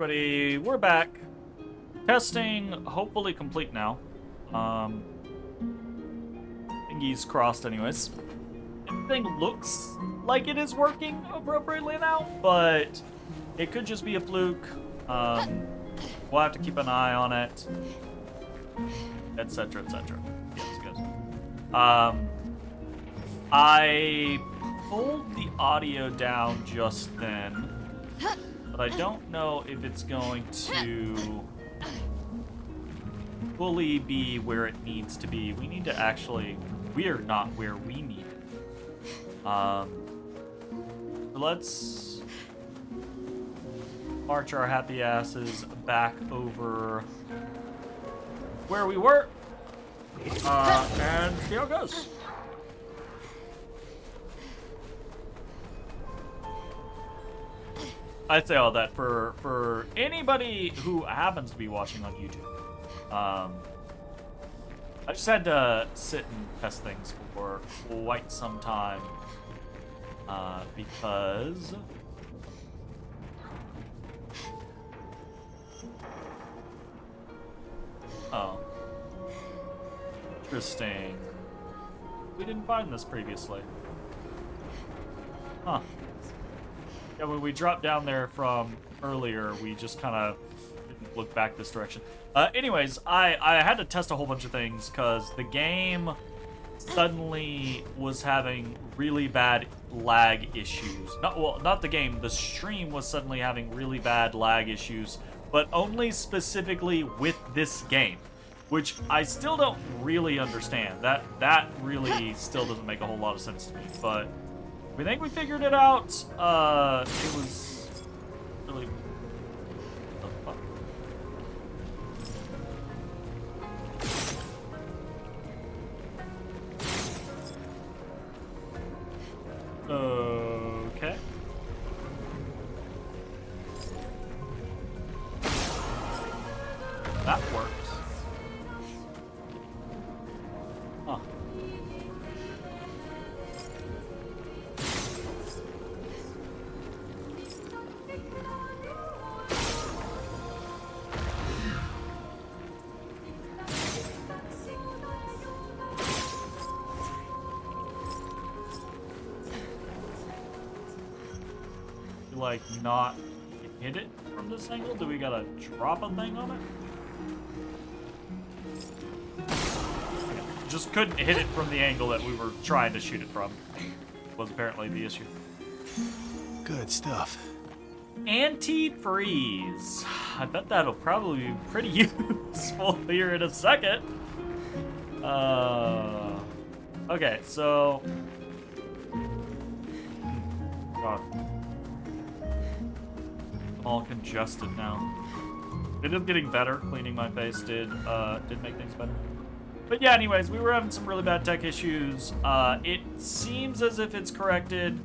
everybody, we're back. Testing, hopefully complete now. Thingies crossed anyways. Everything looks like it is working appropriately now, but it could just be a fluke. We'll have to keep an eye on it, etc., etc. Yes, good. I pulled the audio down just then, but I don't know if it's going to fully be where it needs to be. We need to actually... We're not where we need it. So let's march our happy asses back over where we were and see how it goes. I'd say all that for anybody who happens to be watching on YouTube. I just had to sit and test things for quite some time because interesting. We didn't find this previously. Huh. Yeah, when we dropped down there from earlier, we just kind of didn't look back this direction. Anyways, I had to test a whole bunch of things because the game suddenly was having really bad lag issues. Not the game, the stream was suddenly having really bad lag issues, but only specifically with this game, which I still don't really understand. That really still doesn't make a whole lot of sense to me, but we think we figured it out. It was really... Okay. That works. Huh. Like not hit it from this angle? Do we gotta drop a thing on it? Okay. Just couldn't hit it from the angle that we were trying to shoot it from. Was apparently the issue. Good stuff. Anti-freeze. I bet that'll probably be pretty useful here in a second. Okay, so... God. All congested now. It is getting better. Cleaning my face did make things better. But yeah, anyways, we were having some really bad tech issues. It seems as if it's corrected.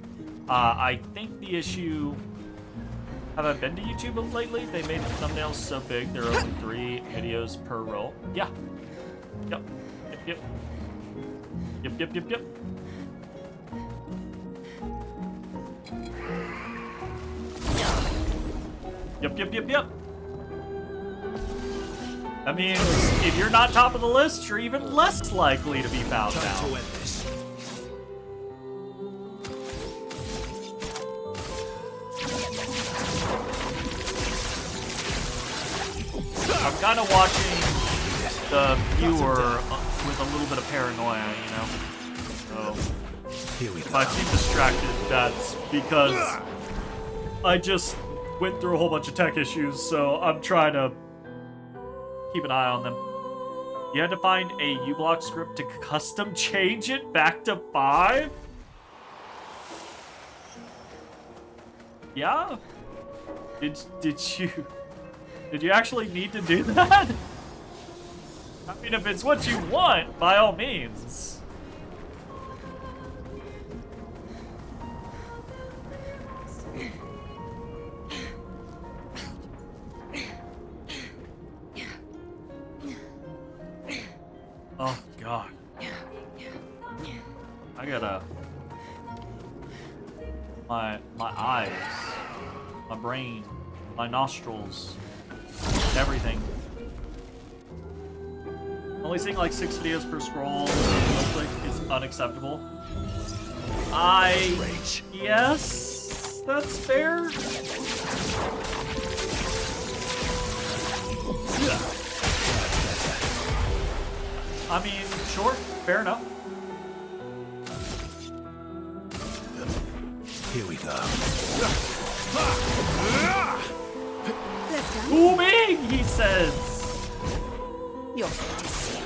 I think the issue... Have I been to YouTube lately? They made the thumbnails so big, there are only 3 videos per roll. Yeah. Yep. Yep. Yep, yep, yep, yep. Yep, yep, yep, yep. That means if you're not top of the list, you're even less likely to be found out. I'm kind of watching the viewer with a little bit of paranoia, you know? So, if I seem distracted, that's because I just went through a whole bunch of tech issues, so I'm trying to keep an eye on them. You had to find a uBlock script to custom change it back to 5? Yeah? Did you actually need to do that? I mean, if it's what you want, by all means. Oh, God. I gotta... My eyes, my brain my nostrils, everything. Only seeing like 6 videos per scroll click is unacceptable. Rage. Yes, that's fair. I mean, sure, fair enough. Here we go. Too big, he says. Your fate is sealed.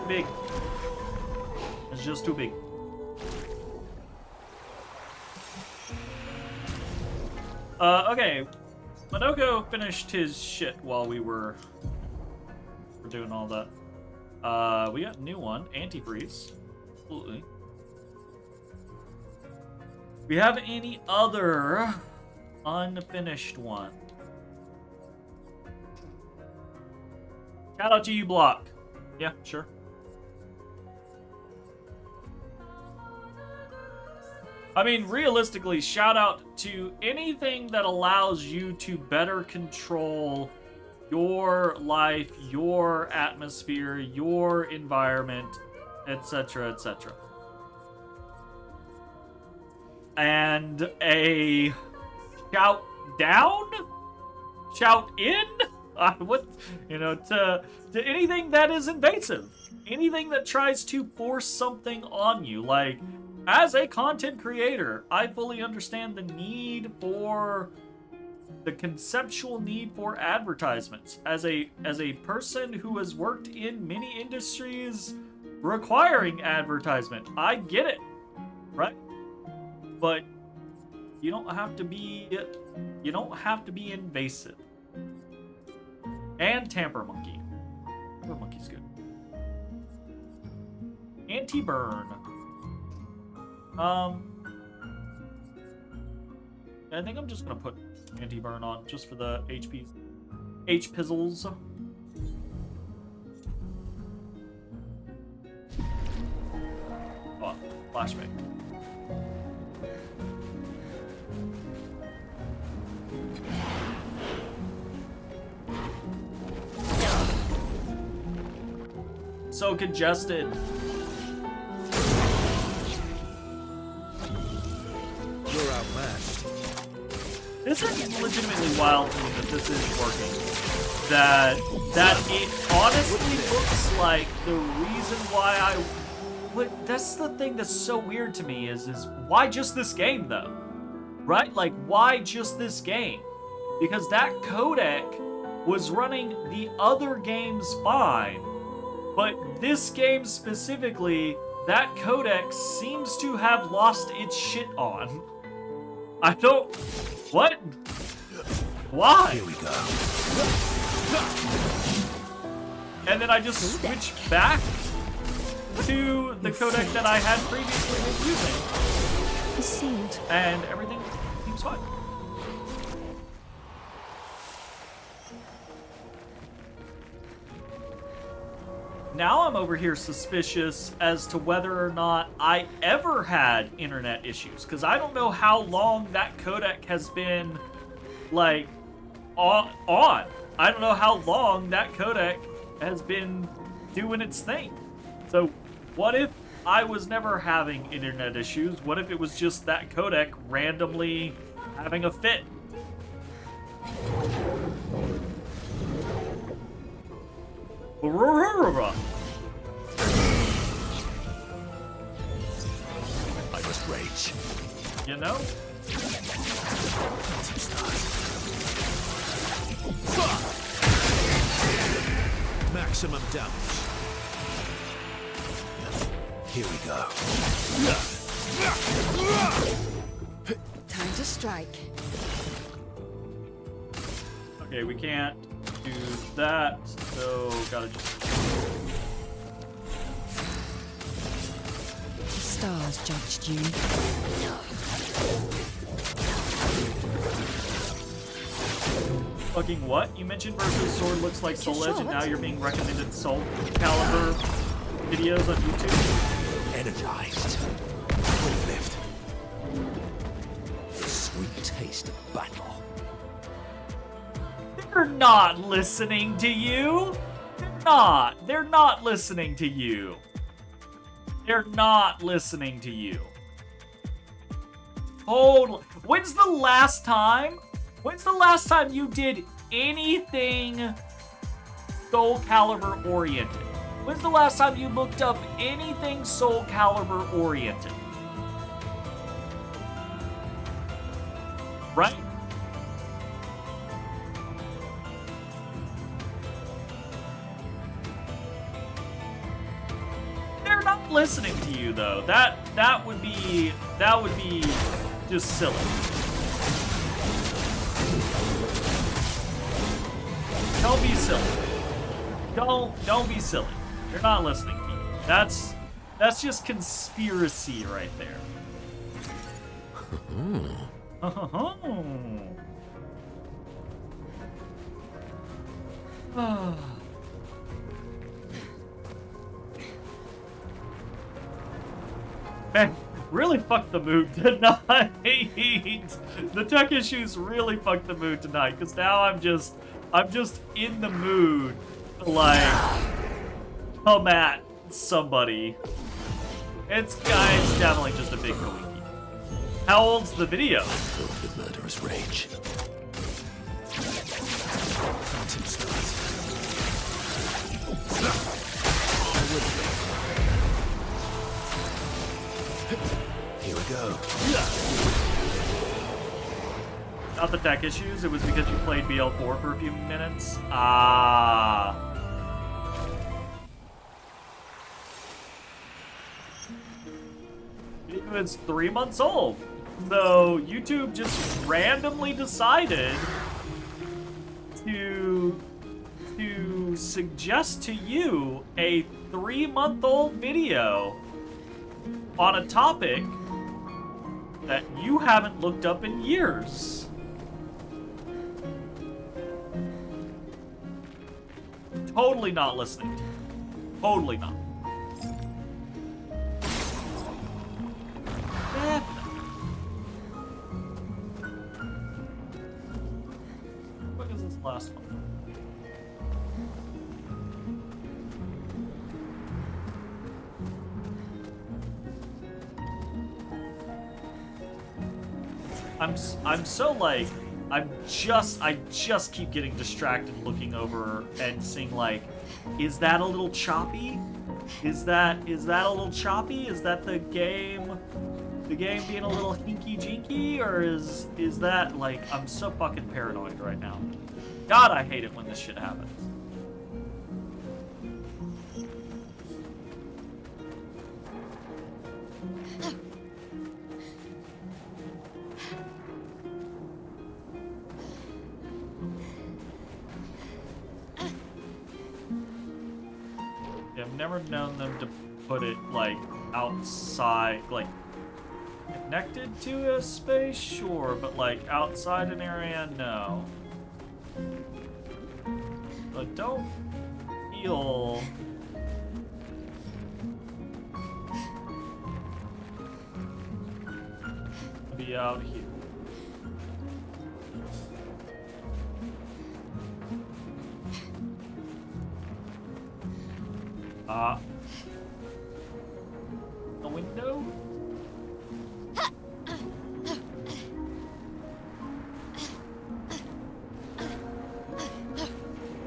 Big. It's just too big. Okay. Monoko finished his shit while we were doing all that. We got a new one, antifreeze. Absolutely. We have any other unfinished one? Shout out to you, Block. Yeah, sure. I mean, realistically, shout out to anything that allows you to better control your life, your atmosphere, your environment, etc., etc. And a shout down? Shout in? What, you know, to anything that is invasive. Anything that tries to force something on you. Like, as a content creator, I fully understand the need for the conceptual need for advertisements. As a person who has worked in many industries requiring advertisement, I get it, right? But you don't have to be invasive. And Tamper Monkey. Tamper Monkey's good. Anti-burn. I think I'm just gonna put anti-burn on just for the H-pizzles. Oh, flashback. So congested. You're outmatched. This is legitimately wild to me that this is working. That it honestly looks like the reason why that's the thing that's so weird to me is why just this game though? Right? Like, why just this game? Because that codec was running the other games fine, but this game specifically, that codec seems to have lost its shit on. I don't... What? Why? Here we go. And then I just switch back to the codec that I had previously been using. It's sealed. And everything seems fine. Now I'm over here suspicious as to whether or not I ever had internet issues, because I don't know how long that codec has been, like, on. I don't know how long that codec has been doing its thing. So what if I was never having internet issues? What if it was just that codec randomly having a fit? I must rage. You know? Maximum damage. Here we go. Time to strike. Okay, we can't do that, so gotta just... The stars judged you. Fucking what? You mentioned versus sword looks like Soul Edge, and now shot. you're being recommended Soul Calibur videos on YouTube? Energized. Quick lift. Sweet. taste of battle. They're not listening to you. They're not. They're not listening to you. They're not listening to you. Totally. When's the last time you did anything Soul Calibur oriented? When's the last time you looked up anything Soul Calibur oriented? Right? They're not listening to you though. That would be just silly. Don't be silly. Don't be silly. They're not listening to you. That's just conspiracy right there. Man, really fucked the mood tonight. The tech issues really fucked the mood tonight, because now I'm just in the mood to like come at somebody. It's definitely just a big kawiki. How old's the video? Filled with murderous rage. Here we go. Not the tech issues, it was because you played BL4 for a few minutes. Ah. It's 3 months old. So YouTube just randomly decided to suggest to you a 3-month-old video on a topic that you haven't looked up in years. Totally not listening to you. Totally not. Definitely. What is this last one? I'm so like I just keep getting distracted looking over and seeing like, is that a little choppy? Is that a little choppy? Is that the game being a little hinky jinky, or is that like, I'm so fucking paranoid right now. God, I hate it when this shit happens. I've never known them to put it like outside, like connected to a space, sure, but like outside an area, no. But don't feel to be out here. A window?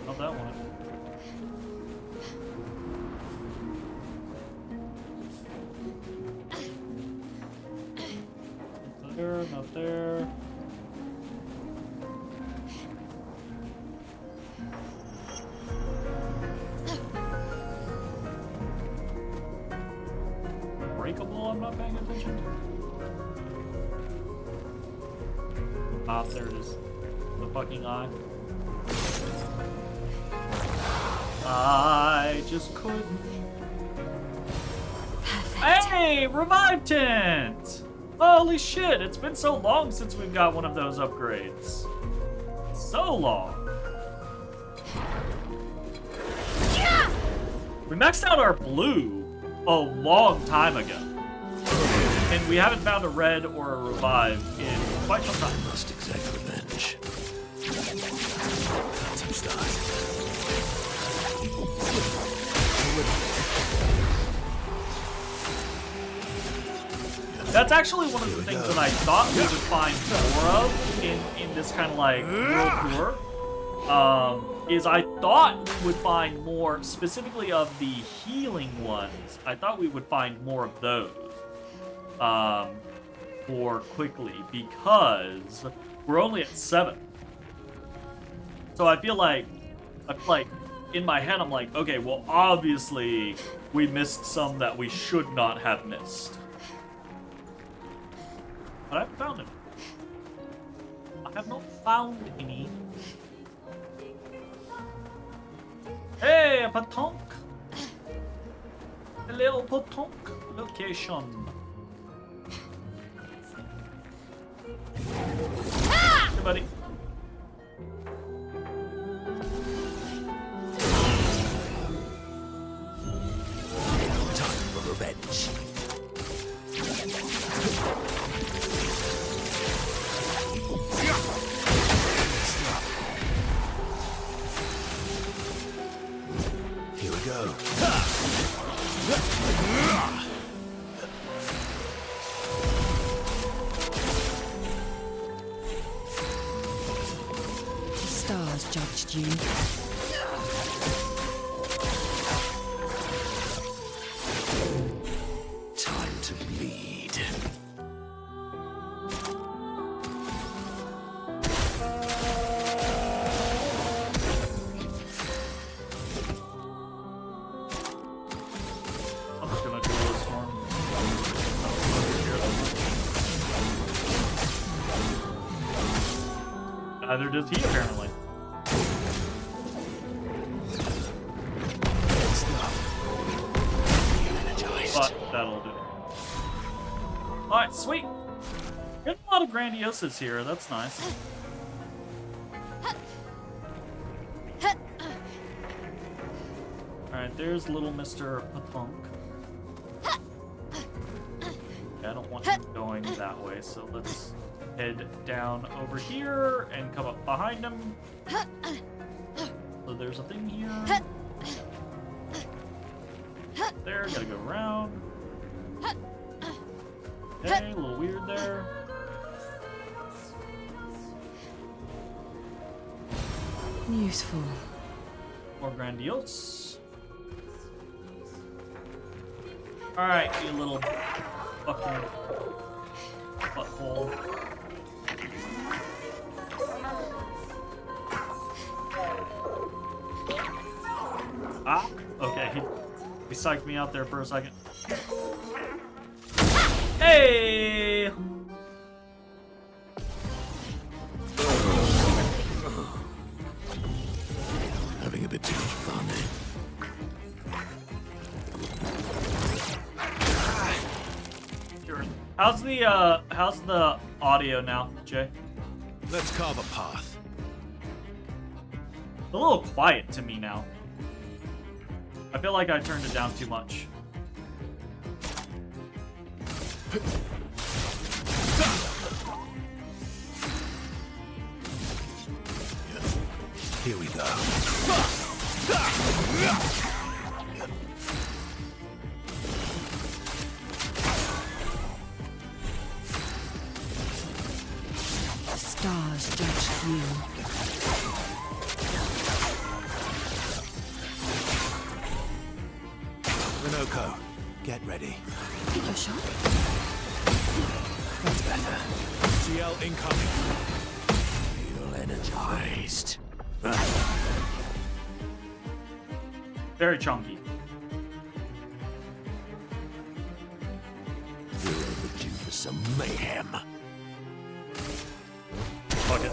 Not that one. Not there, not there. I'm not paying attention to. Ah, there it is. The fucking eye. I just couldn't. Perfect. Hey, revive tent! Holy shit, it's been so long since we've got one of those upgrades. So long. Yeah! We maxed out our blue a long time ago. And we haven't found a red or a revive in quite some time. Must exact revenge. Phantom stars. That's actually one of the things that I thought we would find more of in this kind of like world tour. Is I thought we would find more specifically of the healing ones. I thought we would find more of those more quickly because we're only at 7. So I feel like in my head I'm like, okay, well obviously we missed some that we should not have missed. But I haven't found him. I have not found any. Hey, a patonk. A little patonk location. Hey, buddy. Time for revenge. Here we go. The stars judged you. Time to bleed. I'm just gonna do a storm. Neither does he apparently. But that'll do. Alright, sweet. Getting a lot of grandioses here, that's nice. Alright, there's little Mr. Patunk. I don't want him going that way, so let's head down over here and come up behind him. So there's a thing here. There, gotta go around. Okay, a little weird there. Useful. More grandiose. Alright, you little fucking butthole. Ah, okay. He psyched me out there for a second. Hey! Having a bit too much fun, eh? How's the audio now, Jay? Let's carve a path. It's a little quiet to me now. I feel like I turned it down too much. Here we go. Stars judged you. Minoko, get ready. Take your shot. That's better. GL incoming. Feel energized. Very chunky. We're overdue for some mayhem. Fuck it.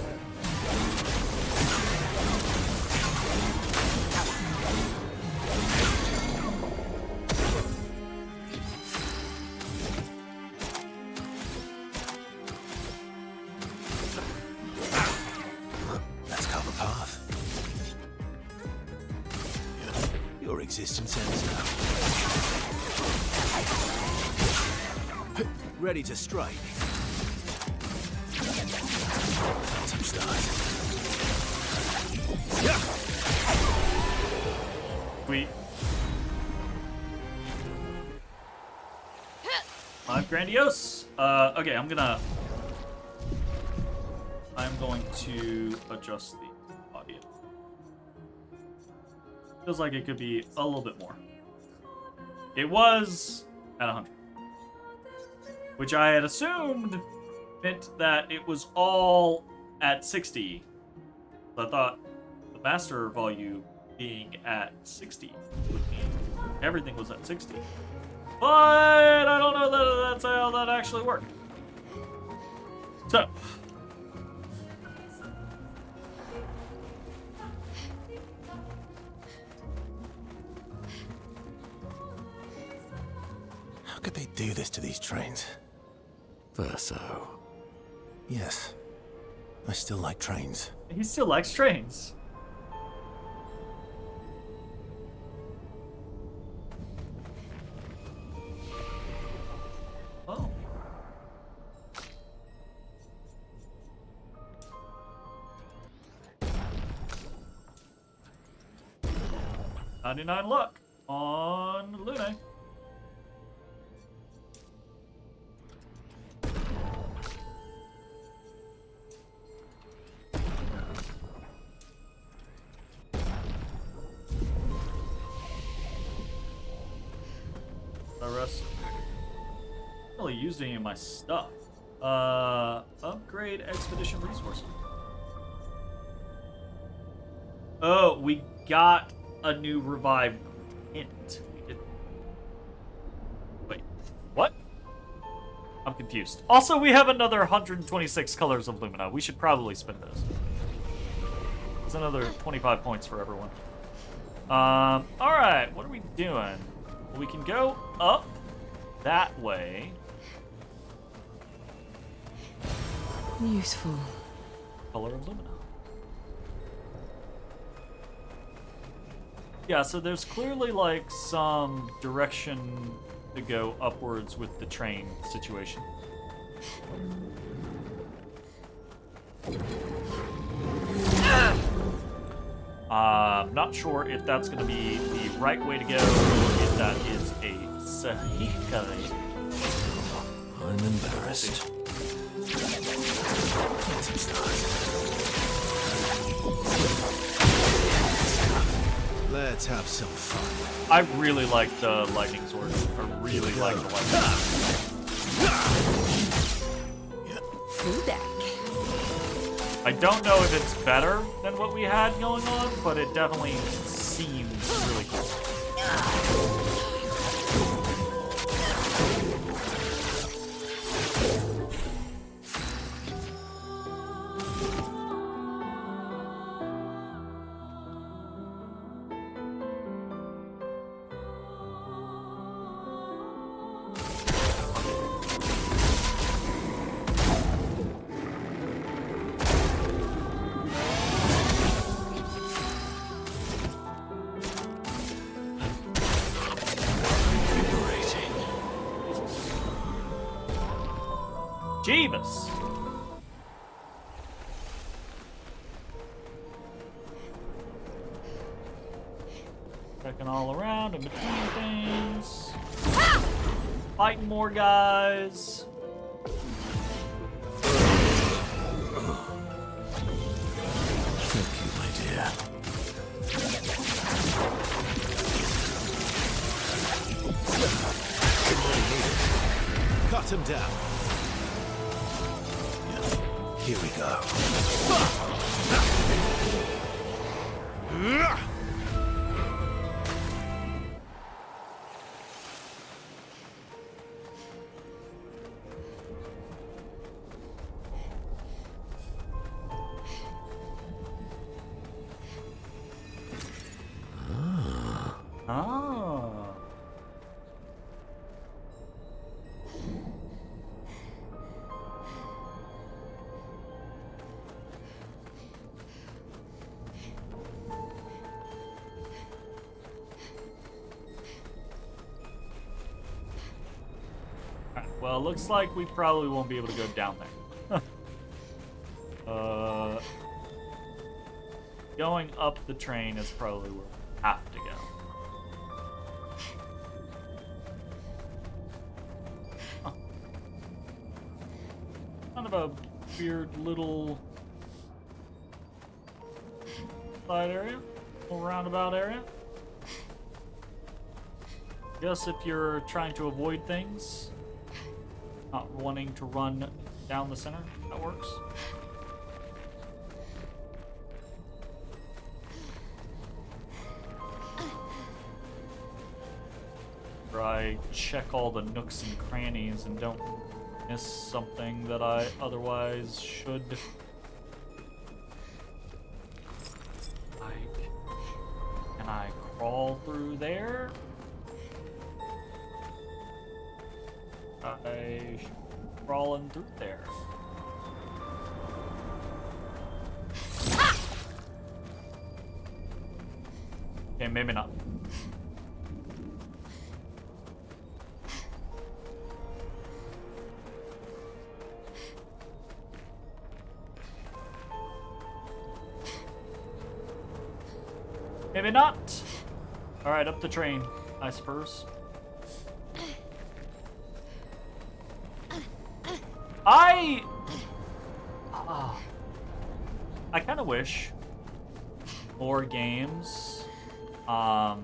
Let's carve a path. Your existence ends now. Ready to strike. stars. Sweet. Grandiose. Okay, I'm going to adjust the audio. Feels like it could be a little bit more. It was at 100, which I had assumed meant that it was all at 60. So I thought the master volume being at 60 would mean everything was at 60. But I don't know that that's how that actually worked. So. How could they do this to these trains? Verso. Yes. I still like trains. He still likes trains. Oh. $99 luck on Lune. Really used any of my stuff. Upgrade expedition resources. Oh, we got a new revived hint. We did. Wait, what? I'm confused. Also, we have another 126 colors of Lumina. We should probably spend those. It's another 25 points for everyone. All right, what are we doing? Well, we can go up that way. Useful. Color of Lumina. Yeah, so there's clearly like some direction to go upwards with the train situation. Not sure if that's going to be the right way to go or if that is a sahih. I'm embarrassed. Let's have some fun. I really like the lightning sword. I really like the lightning sword. Full deck. I don't know if it's better than what we had going on, but it definitely seems really cool. Jeebus! Checking all around in between things. Fighting more guys. Thank you, my dear. Cut him down. Here we go. Ah. Well, looks like we probably won't be able to go down there. going up the train is probably where we have to go. Huh. Kind of a weird little side area, little roundabout area. Guess if you're trying to avoid things, not wanting to run down the center, that works. Where I check all the nooks and crannies and don't miss something that I otherwise should. Like, can I crawl through there? I should be crawling through there. Okay, maybe not. Maybe not. All right, up the train, I suppose. I kind of wish more games. There are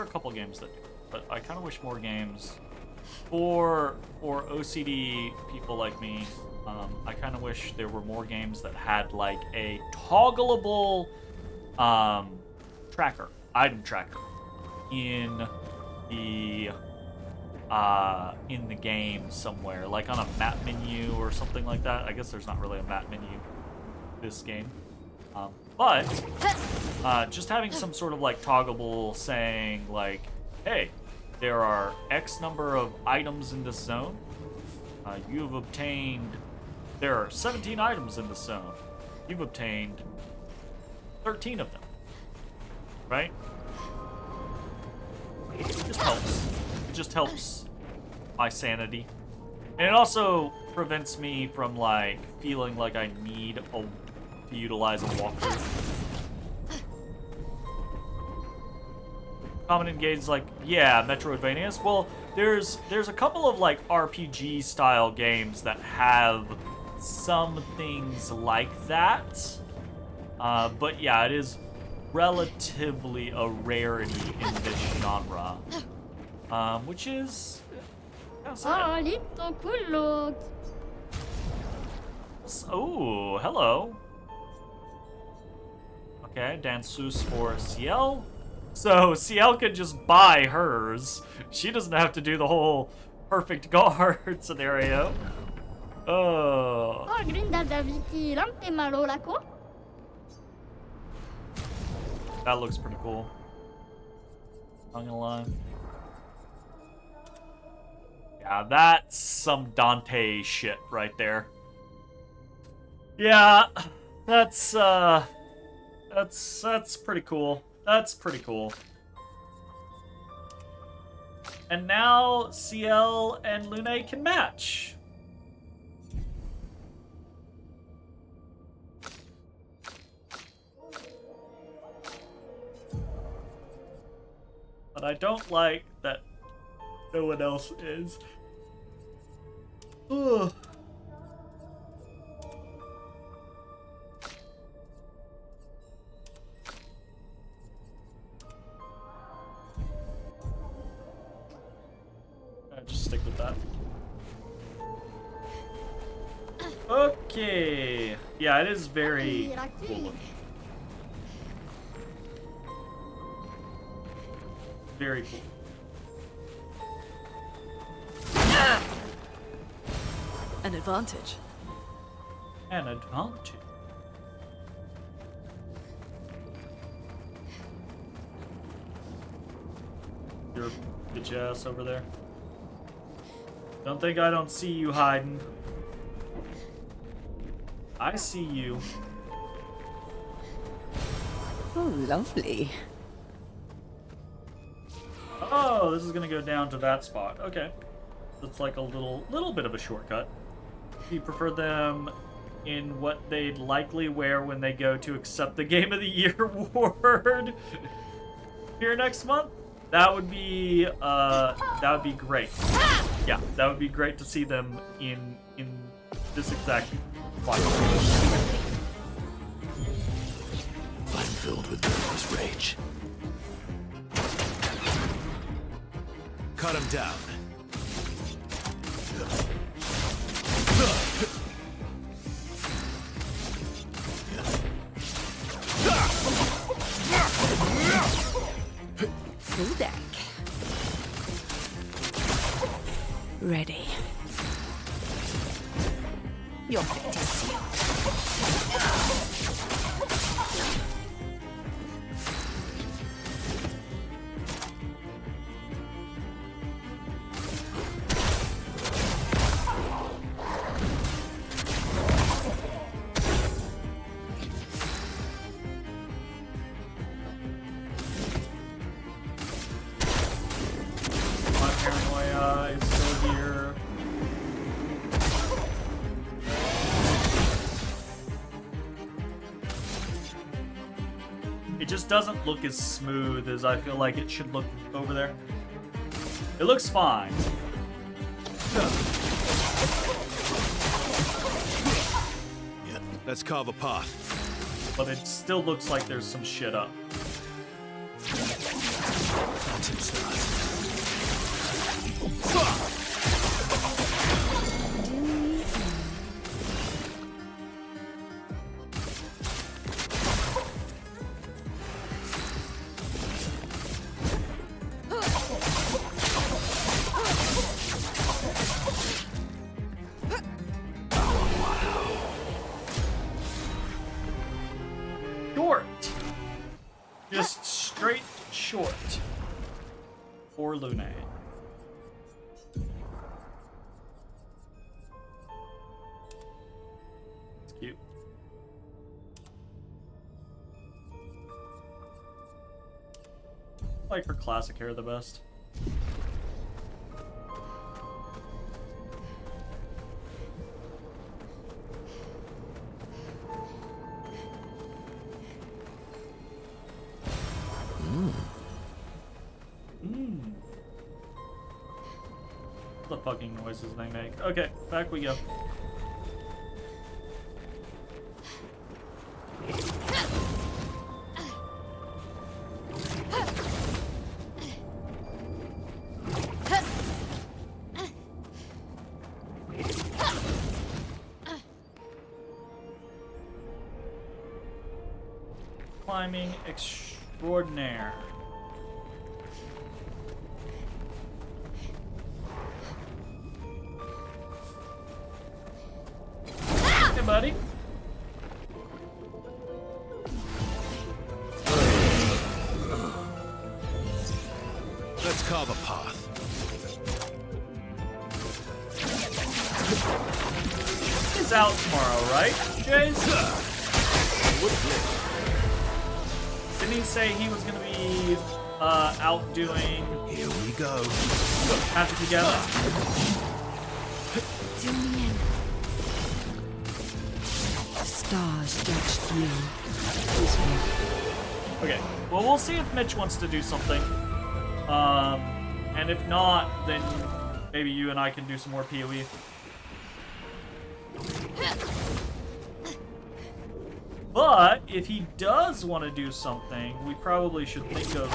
a couple games that do, but I kind of wish more games for OCD people like me. I kind of wish there were more games that had like a toggleable tracker, item tracker in the game somewhere, like on a map menu or something like that. I guess there's not really a map menu in this game, but just having some sort of like toggleable saying like, hey, there are X number of items in this zone. You have obtained, there are 17 items in this zone. You've obtained 13 of them, right? It just helps. It just helps my sanity. And it also prevents me from like feeling like I need to utilize a walkthrough. Common Engage like, yeah, Metroidvanias. Well, there's a couple of like RPG style games that have some things like that. But yeah, it is relatively a rarity in this genre. Which is sad. Oh, hello. Okay, Danseuse for Ciel. So Ciel could just buy hers. She doesn't have to do the whole perfect guard scenario. Oh. That looks pretty cool. Not gonna lie. Yeah, that's some Dante shit right there. Yeah, that's pretty cool. That's pretty cool. And now Ciel and Lune can match. But I don't like that no one else is. Ugh. Just stick with that. Okay. Yeah, it is very cool looking. Very cool. An advantage. An advantage. Get your ass over there. Don't think I don't see you hiding. I see you. Oh, lovely. Oh, this is gonna go down to that spot. Okay. It's like a little bit of a shortcut. Do you prefer them in what they'd likely wear when they go to accept the Game of the Year award here next month, that would be great. Yeah, that would be great to see them in this exact fight. I'm filled with nervous rage. Cut him down. Full deck. Ready. Your fate is sealed. My paranoia is still here. It just doesn't look as smooth as I feel like it should look over there. It looks fine. Yeah, let's carve a path. But it still looks like there's some shit up. Phantom stars. Short. Just straight short. For Lune. It's cute. I like her classic hair the best. The fucking noises they make. Okay, back we go. Climbing extraordinaire. Hey, buddy. Let's carve a path. He's out tomorrow, right, Jace? Didn't he say he was gonna be out doing Here we go. Magic together? Till the end. The stars judged you. This way. Okay, well, we'll see if Mitch wants to do something. And if not, then maybe you and I can do some more PoE. But if he does want to do something, we probably should think of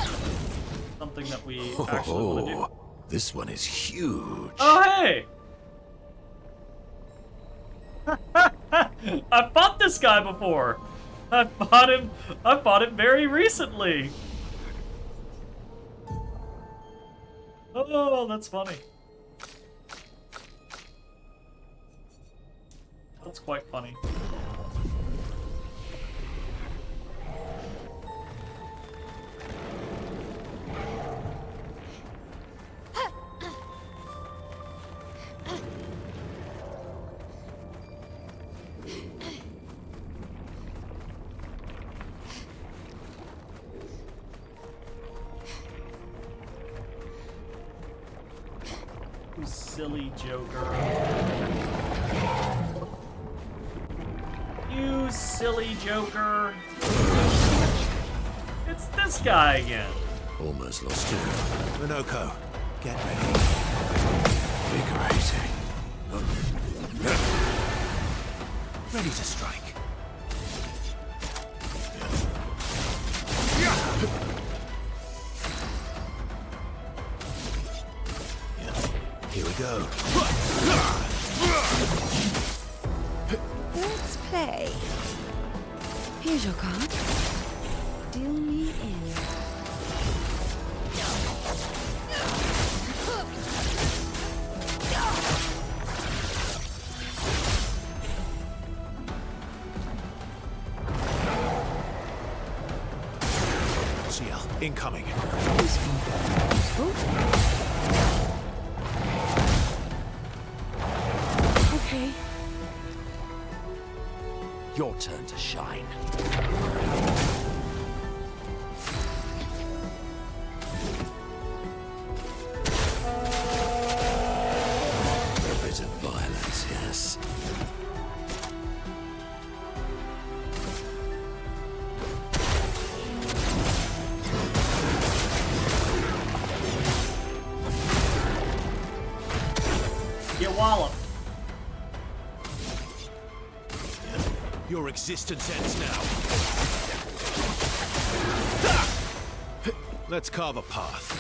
something that we actually want to do. This one is huge. Oh, hey! I fought this guy before. I fought him very recently. Oh, that's funny. That's quite funny. You silly Joker. You silly joker. It's this guy again. Almost lost you. Minoko, get ready. Invigorating. Ready to strike. Here we go. Let's play. Here's your card. Deal me in. CL, incoming. Useful. Okay. Your turn to shine. A bit of violence, yes. Get walloped. Your existence ends now. Let's carve a path.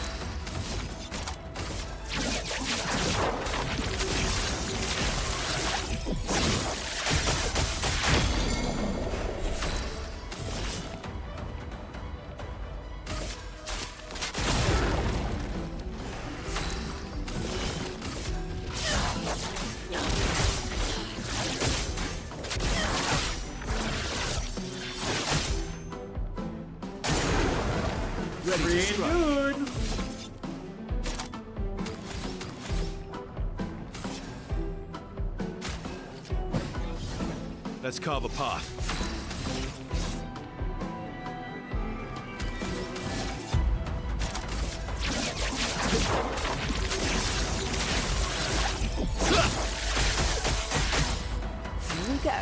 Ready to Pretty strike. good. Let's carve a path. Here we go.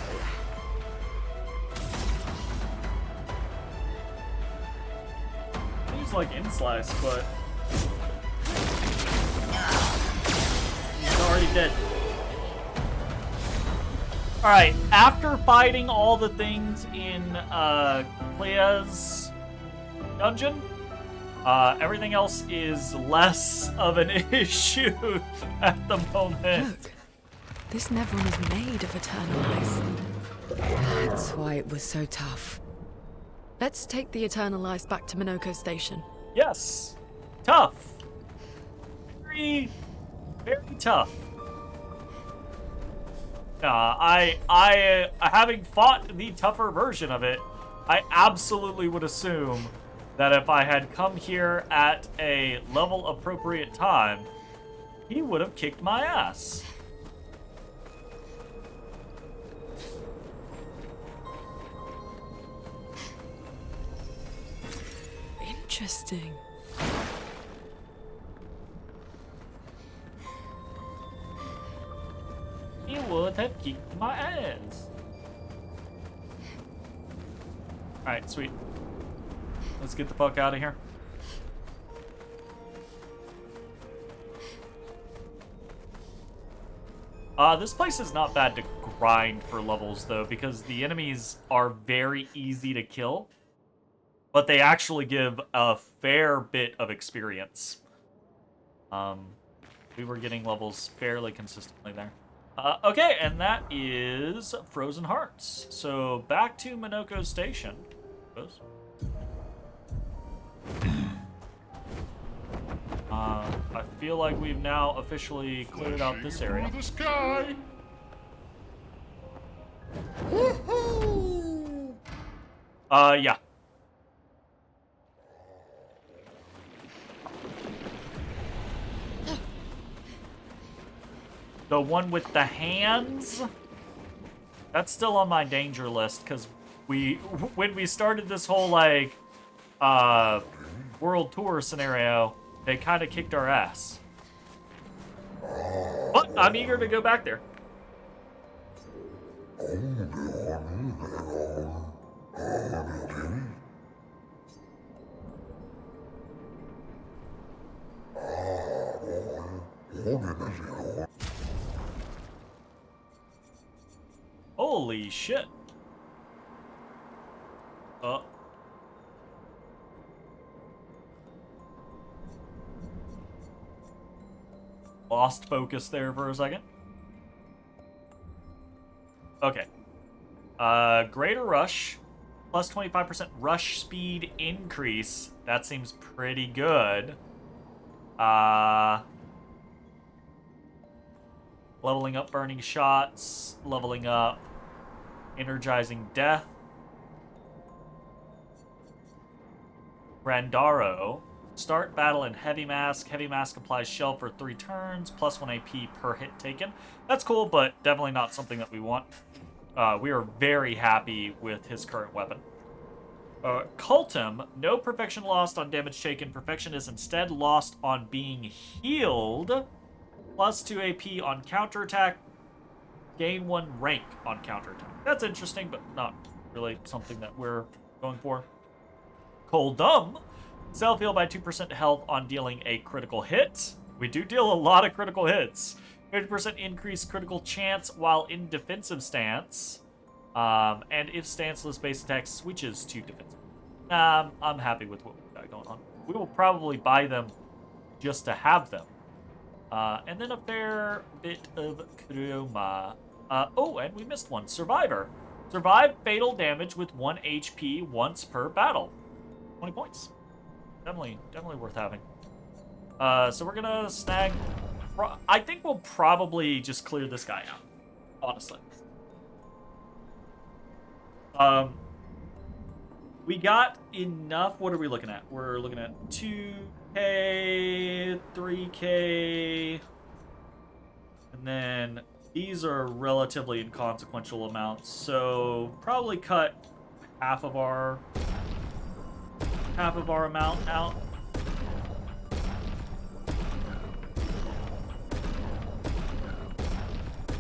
He's like in slice, but he's already dead. Alright, after fighting all the things in Clair's dungeon, everything else is less of an issue at the moment. Look, this Nevron is made of eternal ice. That's why it was so tough. Let's take the eternal ice back to Minoko Station. Yes. Tough. Very, very tough. Having fought the tougher version of it, I absolutely would assume that if I had come here at a level appropriate time, he would have kicked my ass. Interesting. He would have kicked my ass. Alright, sweet. Let's get the fuck out of here. This place is not bad to grind for levels, though, because the enemies are very easy to kill, but they actually give a fair bit of experience. We were getting levels fairly consistently there. Okay, and that is Frozen Hearts. So back to Minoko Station. I feel like we've now officially cleared out this area. The sky. Yeah. The one with the hands? That's still on my danger list, because when we started this whole, like, world tour scenario, they kind of kicked our ass. But I'm eager to go back there. Holy shit. Lost focus there for a second. Okay. Greater rush. Plus 25% rush speed increase. That seems pretty good. Leveling up burning shots. Leveling up energizing death. Randaro. Start battle in Heavy Mask. Heavy Mask applies shell for 3 turns, plus 1 AP per hit taken. That's cool, but definitely not something that we want. We are very happy with his current weapon. Cultum, no perfection lost on damage taken. Perfection is instead lost on being healed. Plus 2 AP on counterattack. Gain 1 rank on counterattack. That's interesting, but not really something that we're going for. Coldum, self-heal by 2% health on dealing a critical hit. We do deal a lot of critical hits. 50% increased critical chance while in defensive stance. And if stanceless base attack switches to defensive. I'm happy with what we've got going on. We will probably buy them just to have them. And then a fair bit of chroma. Oh, and we missed one. Survivor. Survive fatal damage with 1 HP once per battle. 20 points. Definitely worth having. So we're gonna snag... I think we'll probably just clear this guy out. Honestly. We got enough... What are we looking at? We're looking at 2K, 3K... And then these are relatively inconsequential amounts, so probably cut half of our amount out.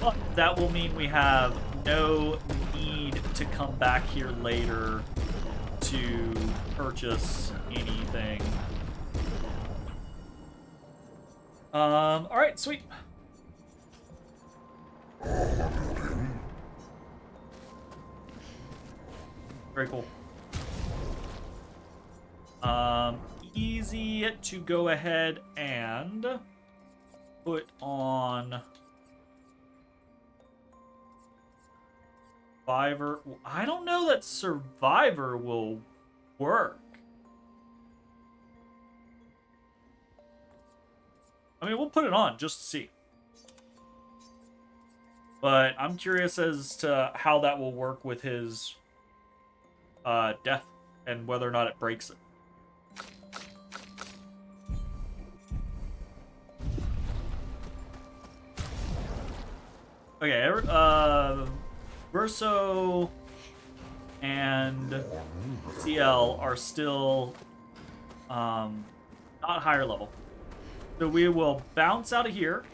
But that will mean we have no need to come back here later to purchase anything. Alright, sweet. Very cool. Easy to go ahead and put on Survivor. I don't know that Survivor will work. I mean, we'll put it on just to see. But I'm curious as to how that will work with his death and whether or not it breaks it. Okay, Verso and CL are still not higher level. So we will bounce out of here.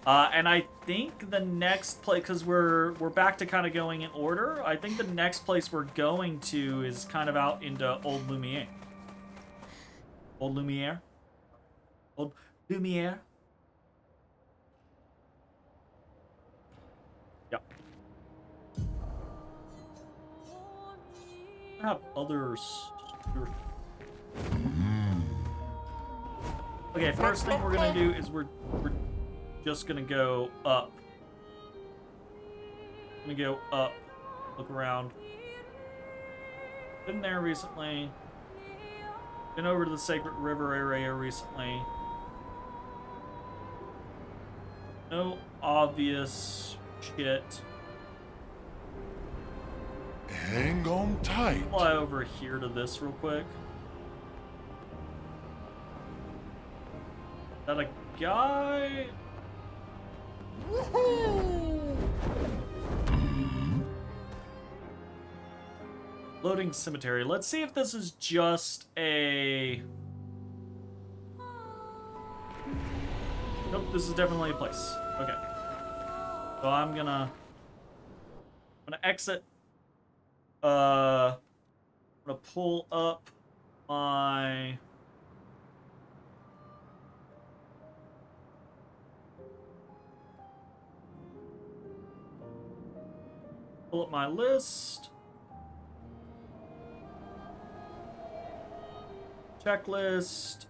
And I think the next place, because we're back to kind of going in order, I think the next place we're going to is kind of out into Old Lumiere. Old Lumiere? Old Lumiere? Yep. I have others. Okay, first thing we're gonna do is we're just gonna go up. Gonna go up. Look around. Been there recently. Been over to the Sacred River area recently. No obvious shit. Hang on tight. Fly over here to this real quick. Is that a guy? Loading cemetery. Let's see if this is just a... Nope, this is definitely a place. Okay. So I'm gonna I'm gonna exit. I'm gonna pull up my list. Checklist.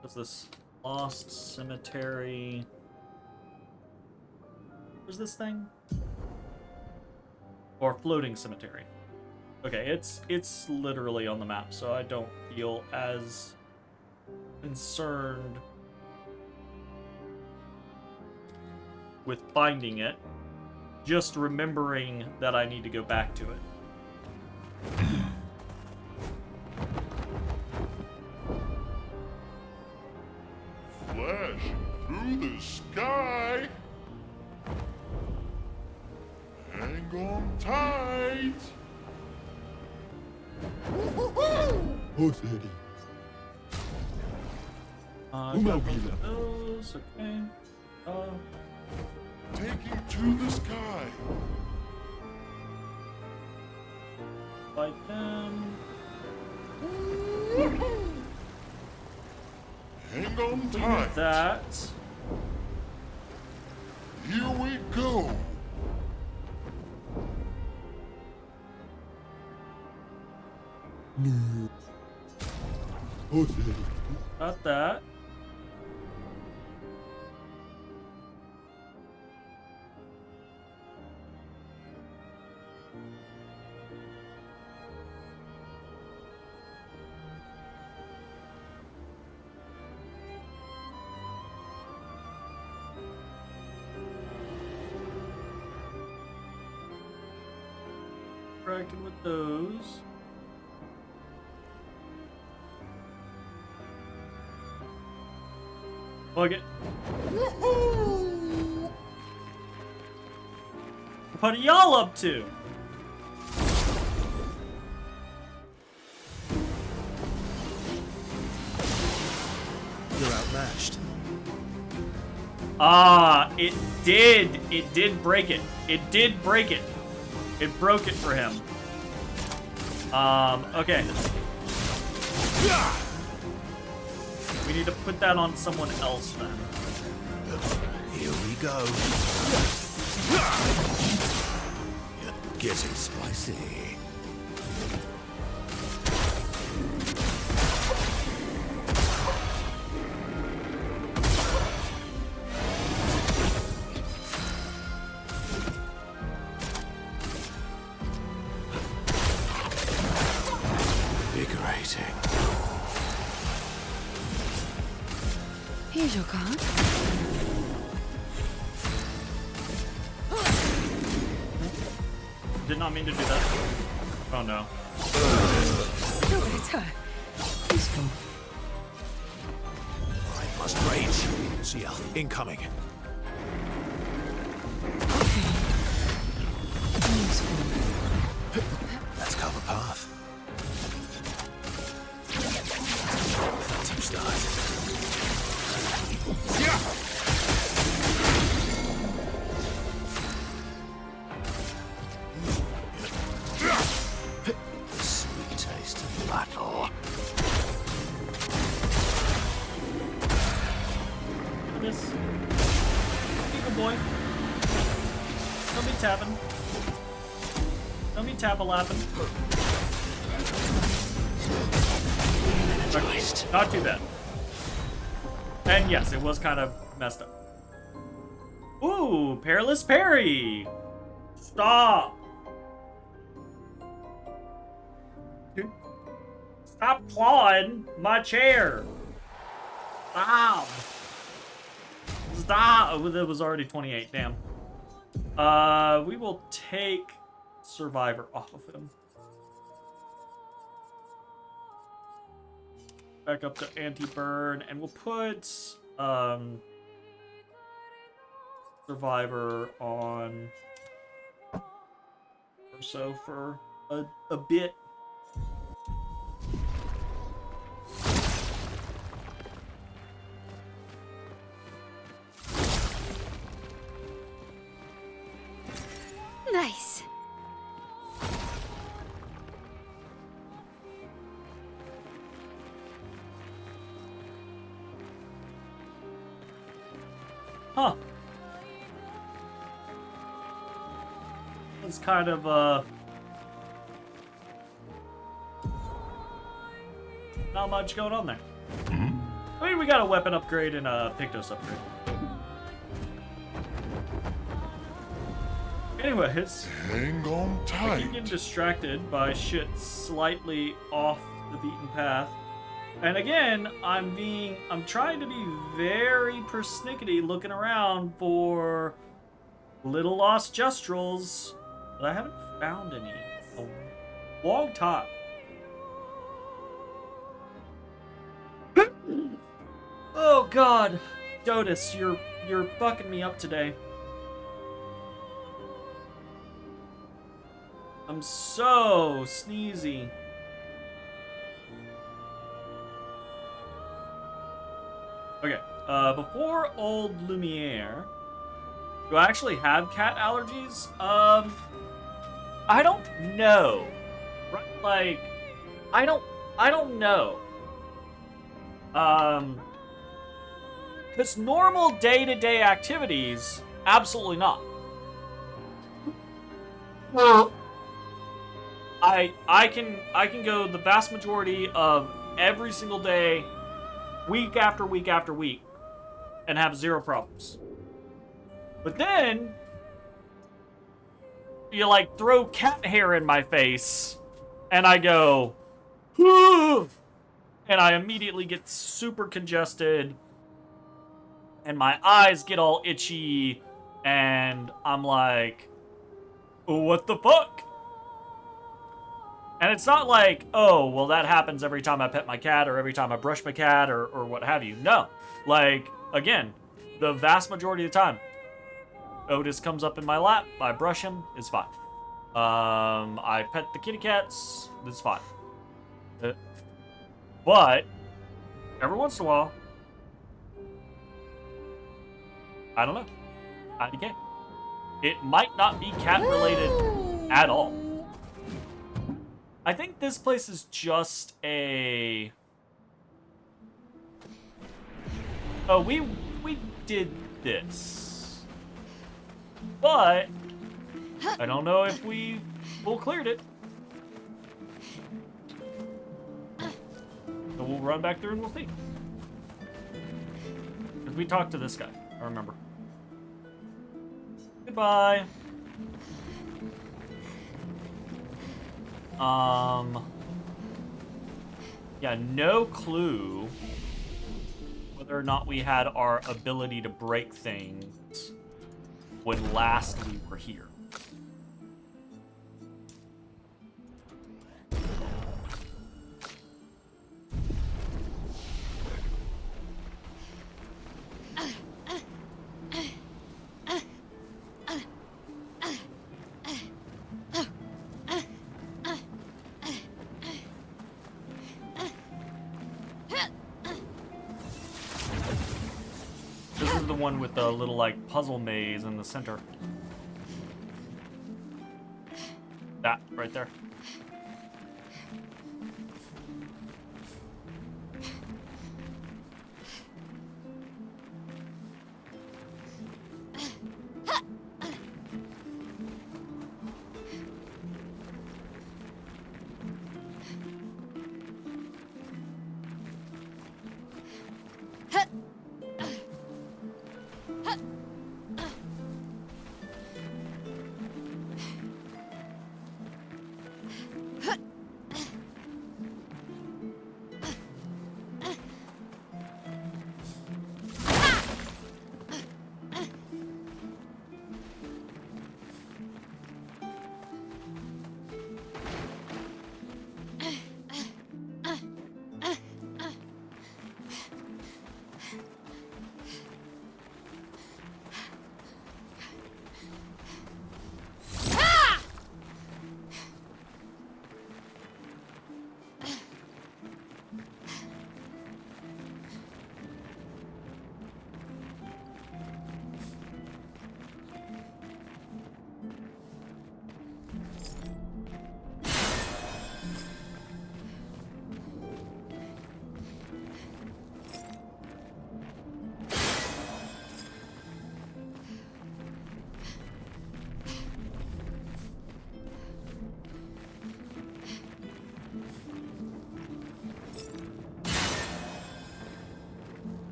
What's this? Lost Cemetery. Where's this thing? Or Floating Cemetery. Okay, it's literally on the map, so I don't feel as concerned with finding it. Just remembering that I need to go back to it. Flash through the sky. Hang on tight. Who's ready? Got both of those, okay. Taking to the sky. Fight them. Hang on Do tight. that. Here we go. Who's ready? Got that. Interacting with those. Plug it. What are y'all up to? You're outmatched. Ah, it did. It did break it. It did break it. It broke it for him. Okay. We need to put that on someone else then. Here we go. Getting spicy. Invigorating. Here's your card. Did not mean to do that. Oh no. No, but it's her. Useful. I must rage. See ya. Incoming. Okay. Useful. Let's cover path. Team start. The sweet taste of battle. This. Good boy. Don't be tapping. Don't be tap-a-lapping. Energized. Not too bad. And yes, it was kind of messed up. Ooh, Perilous Parry! Stop! Stop clawing my chair! Stop! Stop! Oh, that was already 28, damn. We will take Survivor off of him. Back up to anti-burn, and we'll put Survivor on or so for a bit. Nice. Huh. It's kind of, not much going on there. I mean, we got a weapon upgrade and a Pictos upgrade. Anyways, Hang on I tight. keep getting distracted by shit slightly off the beaten path. And again, I'm trying to be very persnickety looking around for little lost gestrels, but I haven't found any in a long time. Oh God, Dotus, you're fucking me up today. I'm so sneezy. Okay, before Old Lumiere, do I actually have cat allergies? I don't know. Right, like, I don't know. Because normal day-to-day activities, absolutely not. I can go the vast majority of every single day, week after week after week, and have zero problems. But then you like throw cat hair in my face, and I go, "Whoa," and I immediately get super congested, and my eyes get all itchy, and I'm like, what the fuck? And it's not like, oh, well, that happens every time I pet my cat or every time I brush my cat or what have you. No. Like, again, the vast majority of the time, Otis comes up in my lap, I brush him, it's fine. I pet the kitty cats, it's fine. But, every once in a while, I don't know. IDK. It might not be cat related at all. I think this place is just a... Oh, we did this. But I don't know if we full cleared it. So we'll run back through and we'll see. Because we talked to this guy, I remember. Goodbye. Yeah, no clue whether or not we had our ability to break things when last we were here. This is the one with the little, like, puzzle maze in the center. That, right there.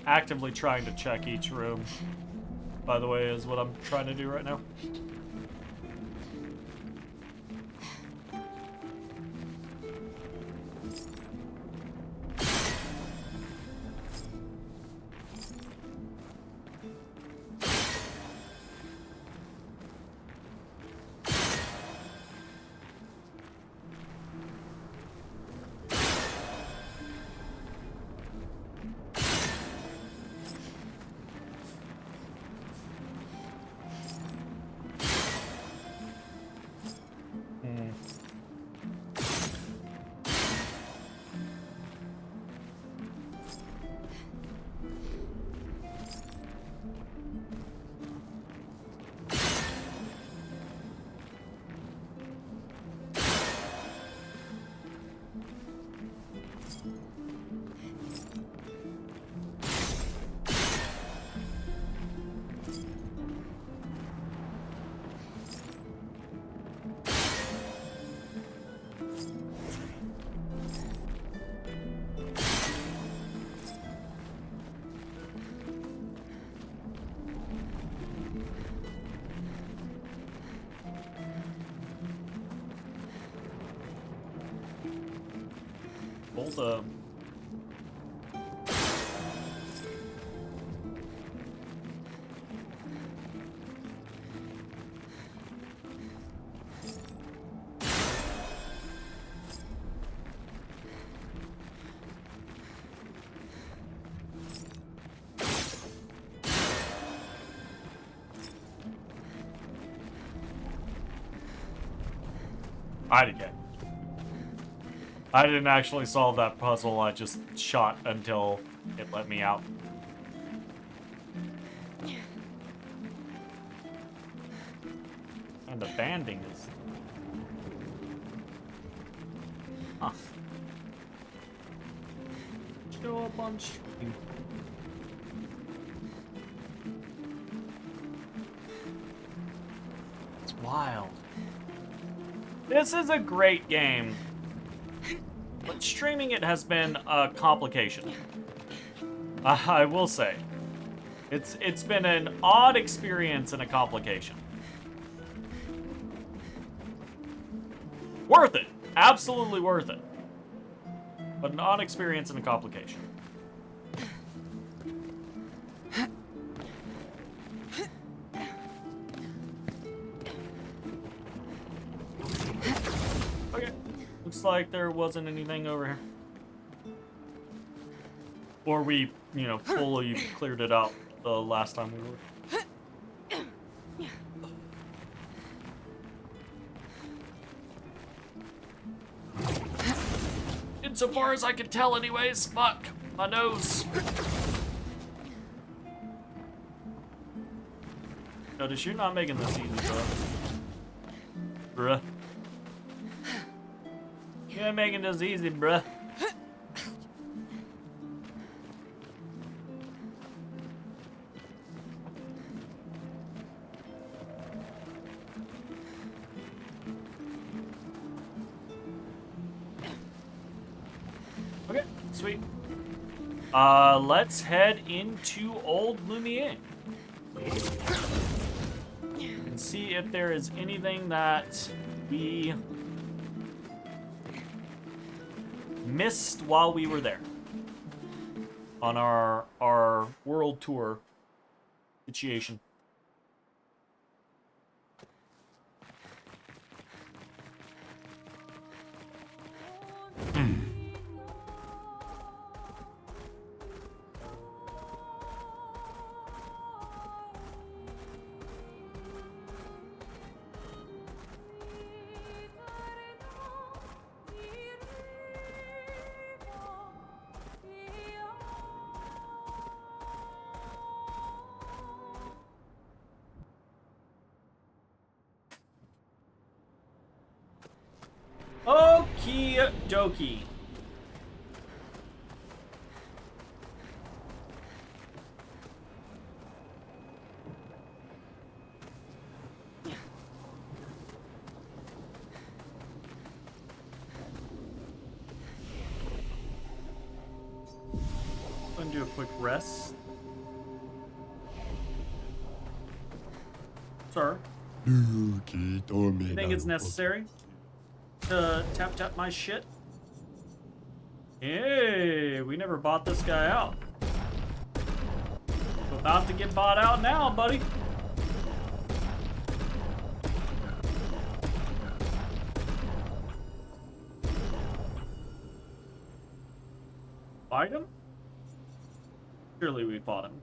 actively trying to check each room, by the way, is what I'm trying to do right now. Hold up. I didn't actually solve that puzzle, I just shot until it let me out. And the banding is... Huh. Show up on stream. It's wild. This is a great game. But streaming it has been a complication. I will say. It's been an odd experience and a complication. Worth it. Absolutely worth it. But an odd experience and a complication. Okay. Looks like there wasn't anything over here. Or we, you know, fully cleared it out the last time we were. Insofar as I can tell anyways, fuck, my nose. Notice you're not making this easy, bro. Bruh. You ain't making this easy, bruh. Okay, sweet. Let's head into Old Lumiere. And see if there is anything that we missed while we were there on our world tour situation. Okie dokie. and do a quick rest. Sir, you think it's necessary to tap my shit? Hey, we never bought this guy out. About to get bought out now, buddy. Fight him? Surely we fought him.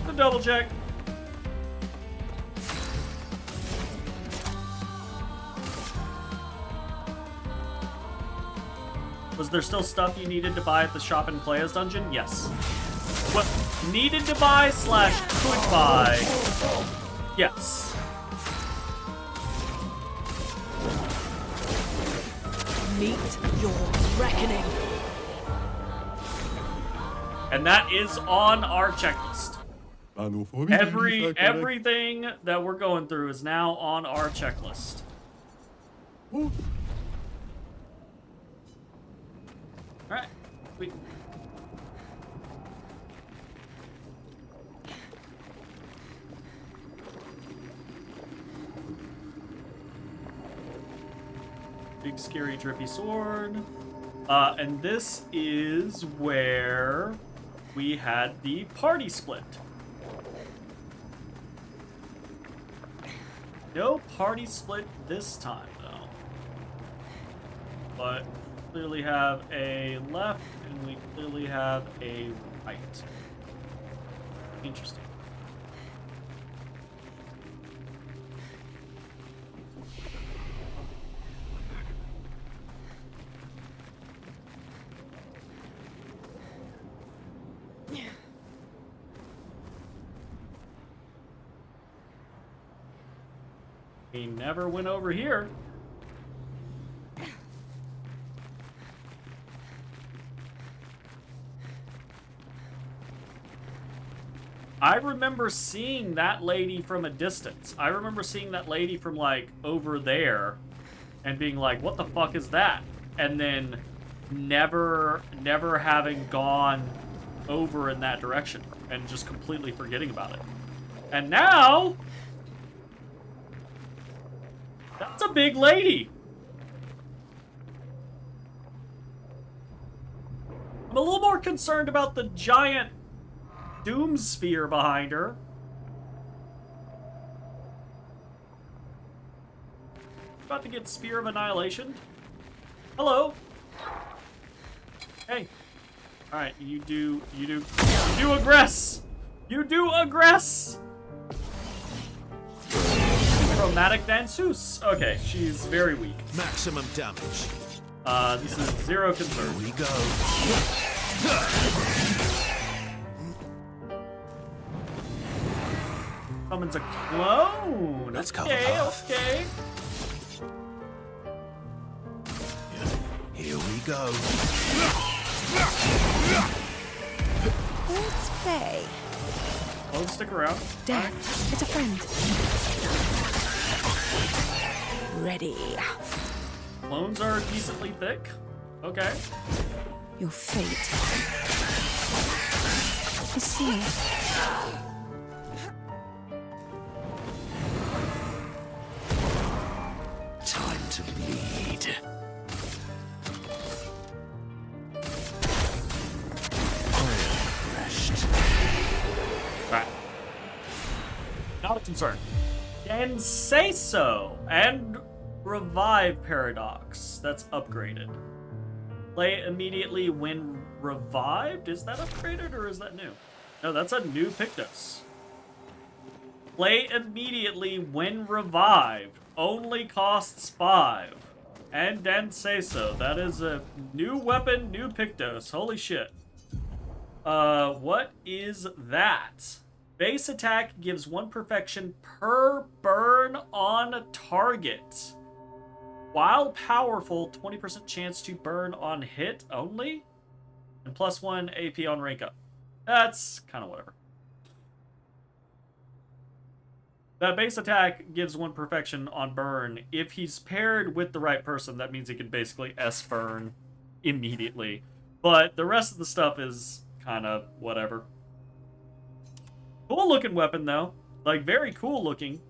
The double check. Was there still stuff you needed to buy at the shop in Clair's dungeon? Yes. What needed to buy / could buy? Yes. Meet your reckoning. And that is on our checklist. Everything that we're going through is now on our checklist. Alright. Sweet. Big scary drippy sword. And this is where we had the party split. No party split this time, though. But clearly have a left, and we clearly have a right. Interesting. He never went over here. I remember seeing that lady from a distance. I remember seeing that lady from, like, over there and being like, what the fuck is that? And then never having gone over in that direction and just completely forgetting about it. And now... that's a big lady. I'm a little more concerned about the giant doom sphere behind her. About to get Spear of Annihilation. Hello. Hey. Alright, you do aggress. You do aggress. Chromatic Danseuse. Okay, she's very weak. Maximum damage. This is zero concern. Here we go. Summons a clone. Let's go. Okay. Here we go. Let's play. Clones stick around. Dad, it's a friend. Ready. Clones are decently thick. Okay. Your fate is sealed. Time to bleed. Refreshed. Alright. Not a concern. And say so. And revive paradox. That's upgraded. Play immediately when revived? Is that upgraded or is that new? No, that's a new Pictus. Play immediately when revived. Only costs 5. And then say so. That is a new weapon, new Pictus. Holy shit. What is that? Base attack gives 1 perfection per burn on target. While powerful, 20% chance to burn on hit only. And +1 AP on rank up. That's kind of whatever. That base attack gives one perfection on burn. If he's paired with the right person, that means he can basically S-burn immediately. But the rest of the stuff is kind of whatever. Cool looking weapon, though. Like, very cool looking.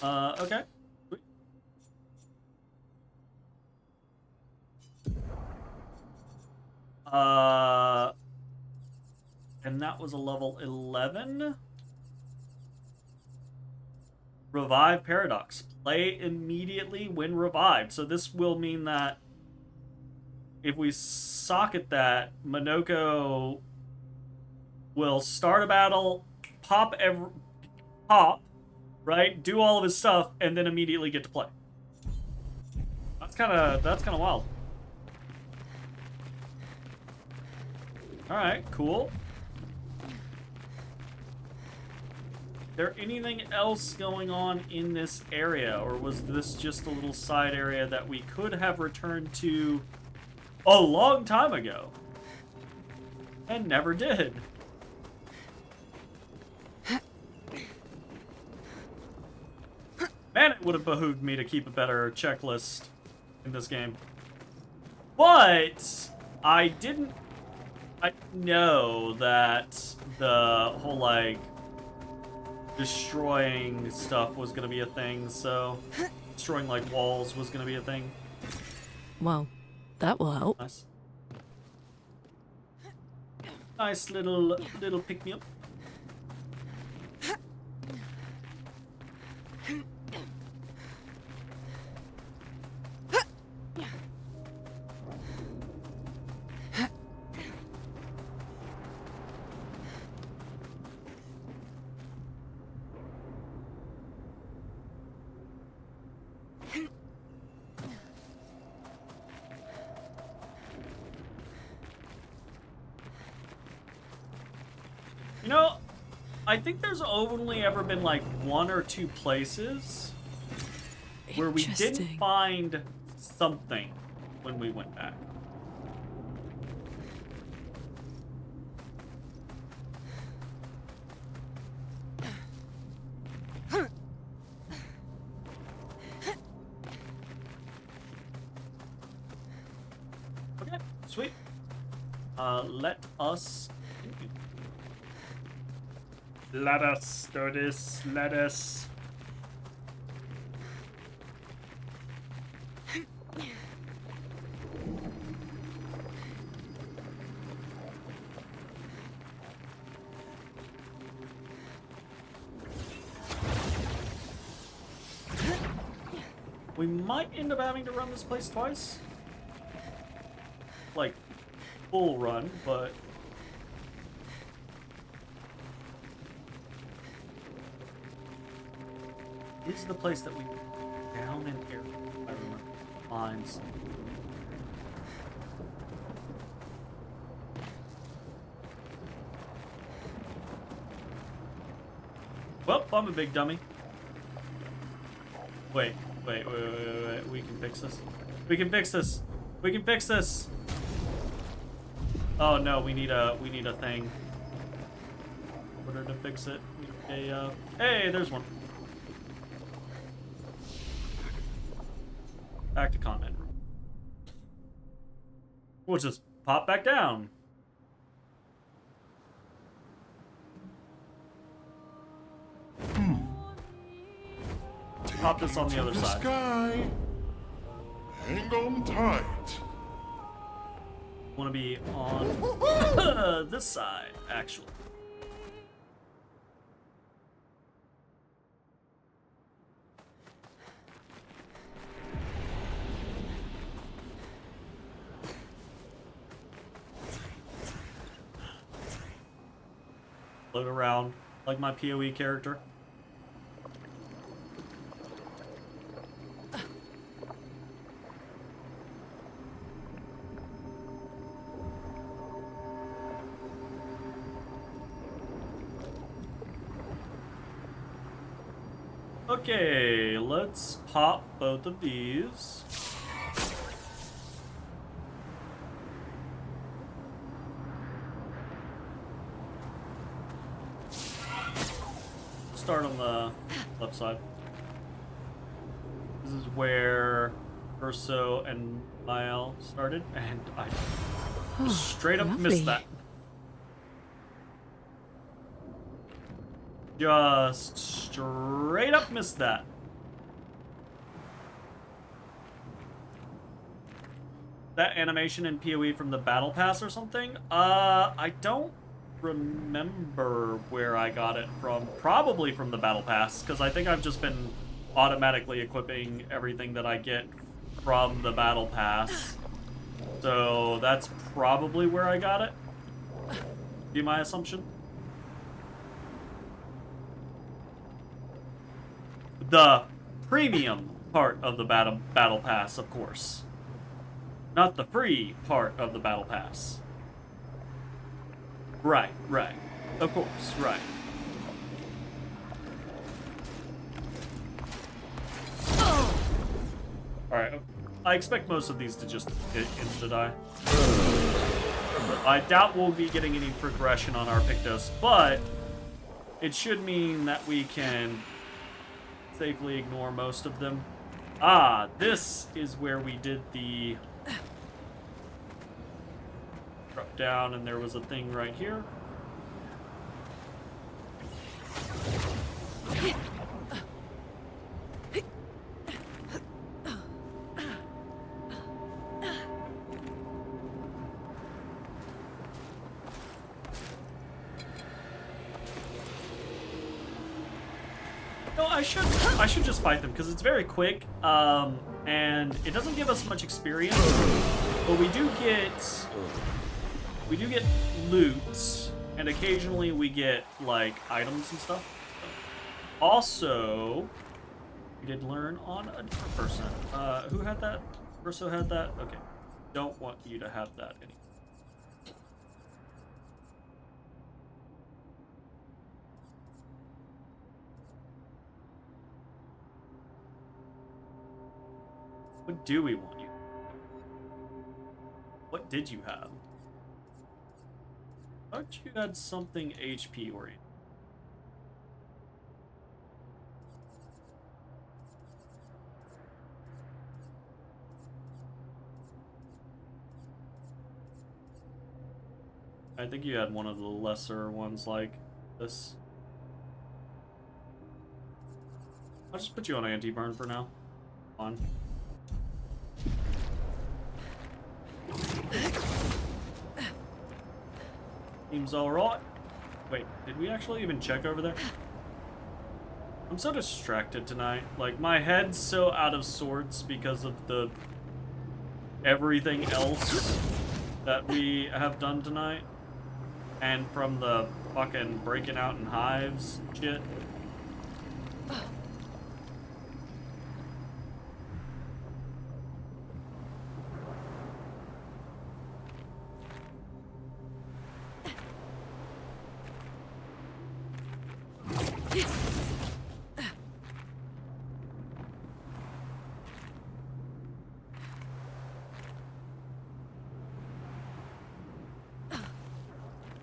Okay. Sweet. And that was a level 11. Revive Paradox. Play immediately when revived. So this will mean that if we socket that, Minoko will start a battle, pop, right? Do all of his stuff, and then immediately get to play. That's kind of wild. All right, cool. Is there anything else going on in this area, or was this just a little side area that we could have returned to a long time ago and never did? Man, it would have behooved me to keep a better checklist in this game. But I know that the whole, like, destroying stuff was going to be a thing, so destroying, like, walls was going to be a thing. Well, that will help. Nice. Nice little pick-me-up. You know, I think there's only ever been like one or two places where we didn't find something when we went back. Okay, sweet. Let us continue. Let us do this. Let us. We might end up having to run this place twice. Like, full run, but... This is the place that we down in here. I remember. Mines. Well, I'm a big dummy. Wait. We can fix this. We can fix this. We can fix this. Oh no, we need a thing. In order to fix it, we need a hey, there's one. Back to content room. We'll just pop back down. Pop this on the other side. Sky. Hang on tight. Want to be on this side, actually. Float around like my PoE character. Okay, let's pop both of these. start on the left side. This is where Urso and Mael started, and I just straight up missed that. Just straight up missed that. That animation in PoE from the Battle Pass or something? I don't remember where I got it from. Probably from the Battle Pass, because I think I've just been automatically equipping everything that I get from the Battle Pass. So that's probably where I got it. Be my assumption. The premium part of the Battle Pass, of course. Not the free part of the Battle Pass. Right. Of course, right. Alright, I expect most of these to just insta-die. I doubt we'll be getting any progression on our Pictos, but it should mean that we can safely ignore most of them. Ah, this is where we did the drop down, and there was a thing right here. No, I should just fight them because it's very quick, and it doesn't give us much experience, but we do get loot, and occasionally we get like items and stuff. Also, we did learn on a different person. Who had that? Urso had that. Okay, don't want you to have that anymore. What do we want you? What did you have? I thought you had something HP oriented. I think you had one of the lesser ones like this. I'll just put you on anti-burn for now. On. Seems alright. Wait, did we actually even check over there? I'm so distracted tonight. Like, my head's so out of sorts because of the everything else that we have done tonight. And from the fucking breaking out in hives shit.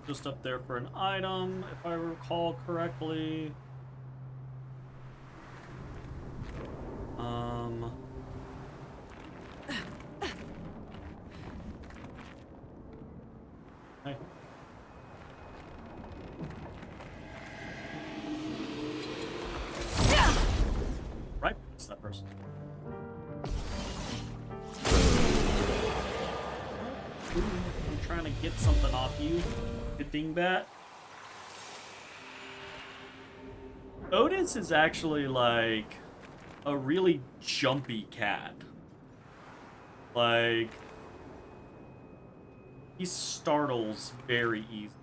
Just up there for an item, if I recall correctly. Hey. Right, it's that person. Ooh, I'm trying to get something off you. Good dingbat. Otis is actually like a really jumpy cat. Like, he startles very easily.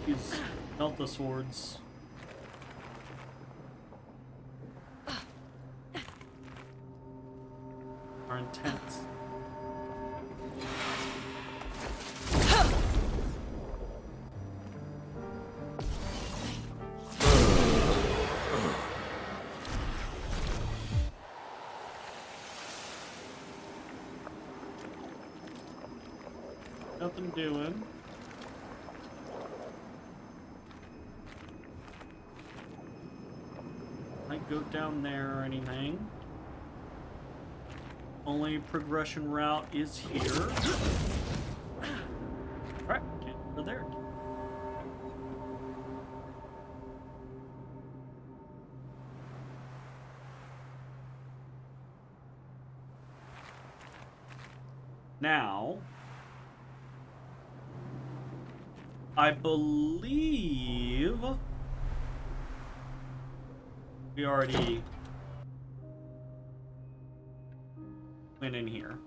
These Delta swords. Are intense. Nothing doing. Might go down there or anything. Only progression route is here. Alright, can't go there. Now, I believe we already went in here.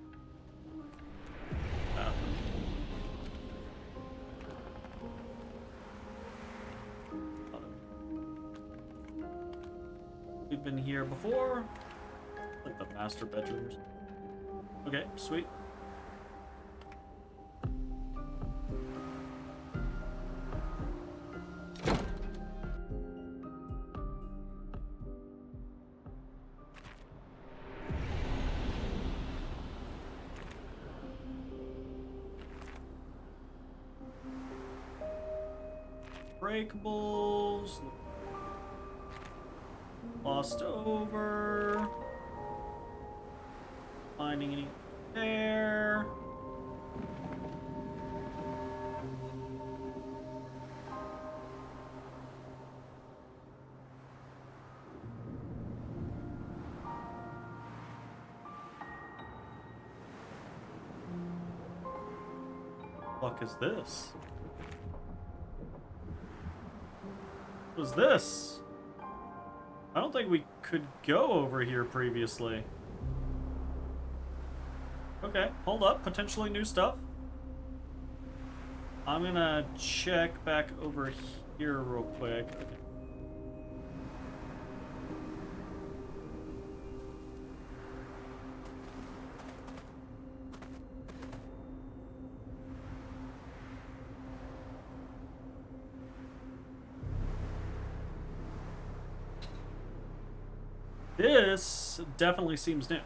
We've been here before. Like the master bedrooms. Okay, sweet. Breakables. Lost over. Finding any there. What the fuck is this? What was this? I don't think we could go over here previously. Okay, hold up. Potentially new stuff. I'm gonna check back over here real quick. Okay. This definitely seems new.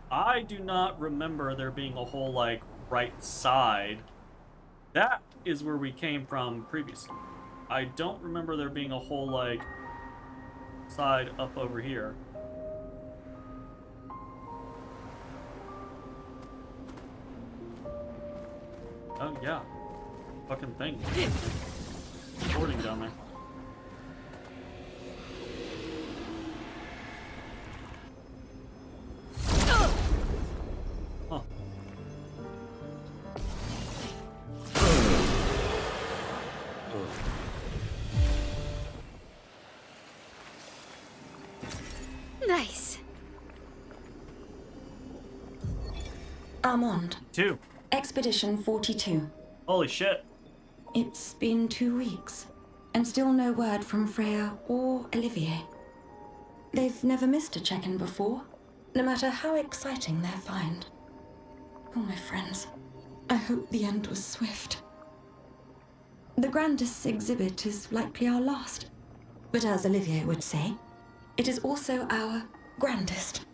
I do not remember there being a whole, like, right side. That is where we came from previously. I don't remember there being a whole, like, side up over here. Oh, yeah. Fucking thing. Boarding down there. Nice. Armand. 2. Expedition 42. Holy shit. It's been 2 weeks, and still no word from Freya or Olivier. They've never missed a check-in before, no matter how exciting their find. Oh, my friends, I hope the end was swift. The Grandis exhibit is likely our last, but as Olivier would say, it is also our grandest.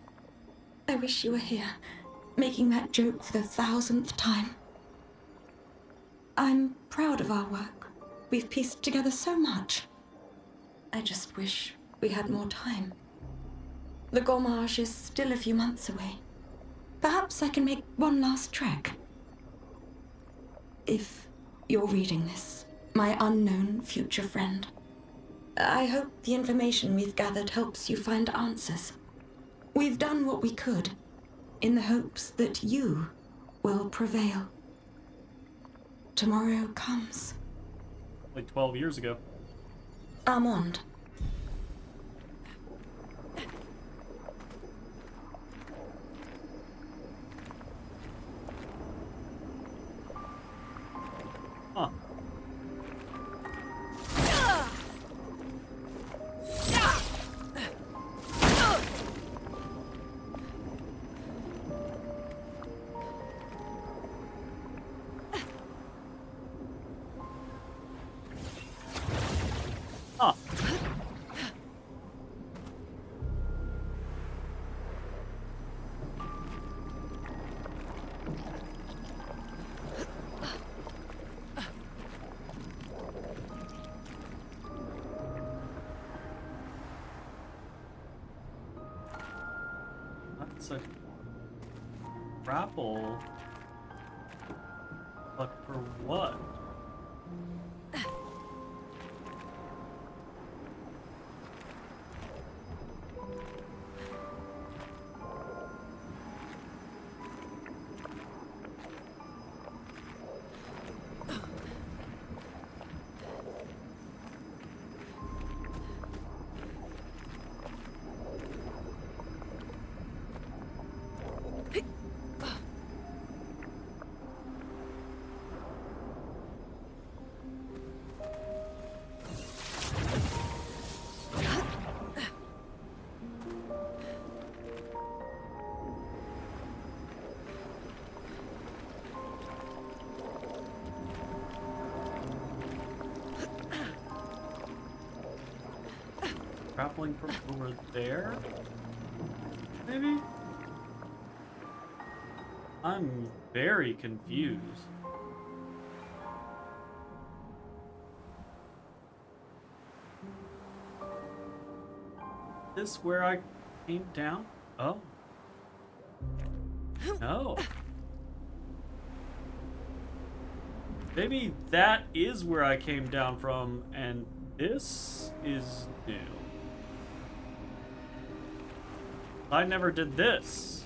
I wish you were here, making that joke for the 1000th time. I'm proud of our work. We've pieced together so much. I just wish we had more time. The Gommage is still a few months away. Perhaps I can make one last trek. If you're reading this, my unknown future friend, I hope the information we've gathered helps you find answers. We've done what we could, in the hopes that you will prevail. Tomorrow comes. Like 12 years ago. Armand. Huh. guess I grapple. But for what? Grappling from over there? Maybe? I'm very confused. This where I came down? Oh. No. Maybe that is where I came down from, and this is new. I never did this.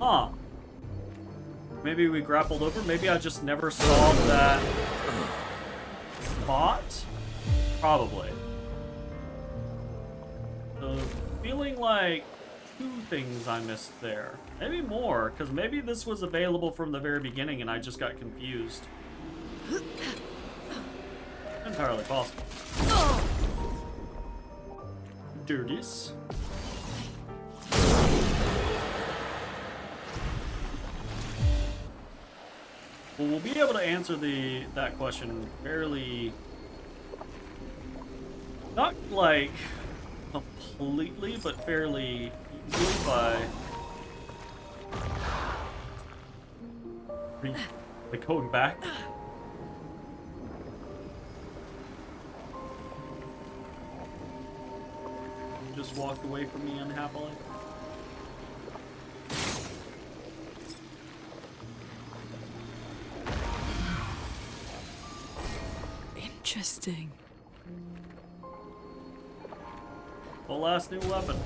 Huh. Maybe we grappled over. Maybe I just never saw that spot. Probably. So, feeling like two things I missed there. Maybe more, because maybe this was available from the very beginning and I just got confused. Entirely possible. Dirties. Well, we'll be able to answer that question fairly, not like completely, but fairly easily by like going back. Just walked away from me unhappily. Interesting. The last new weapon.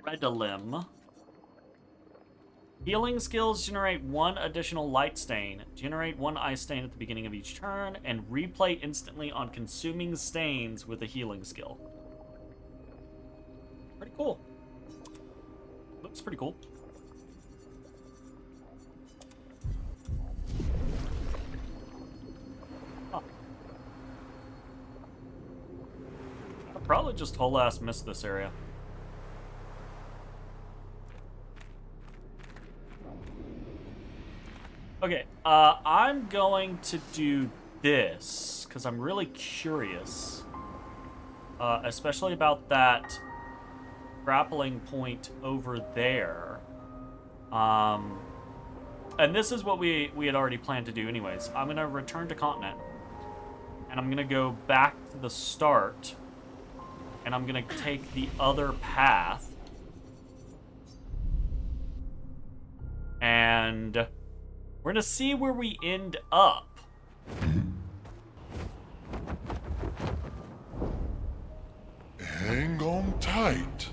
Redalim. Healing skills generate 1 additional light stain, generate 1 ice stain at the beginning of each turn, and replay instantly on consuming stains with a healing skill. Pretty cool. Looks pretty cool. Huh. I probably just whole ass missed this area. Okay, I'm going to do this, because I'm really curious. Especially about that grappling point over there. And this is what we had already planned to do anyways. I'm going to return to Continent. And I'm going to go back to the start. And I'm going to take the other path. And we're going to see where we end up. Hang on tight.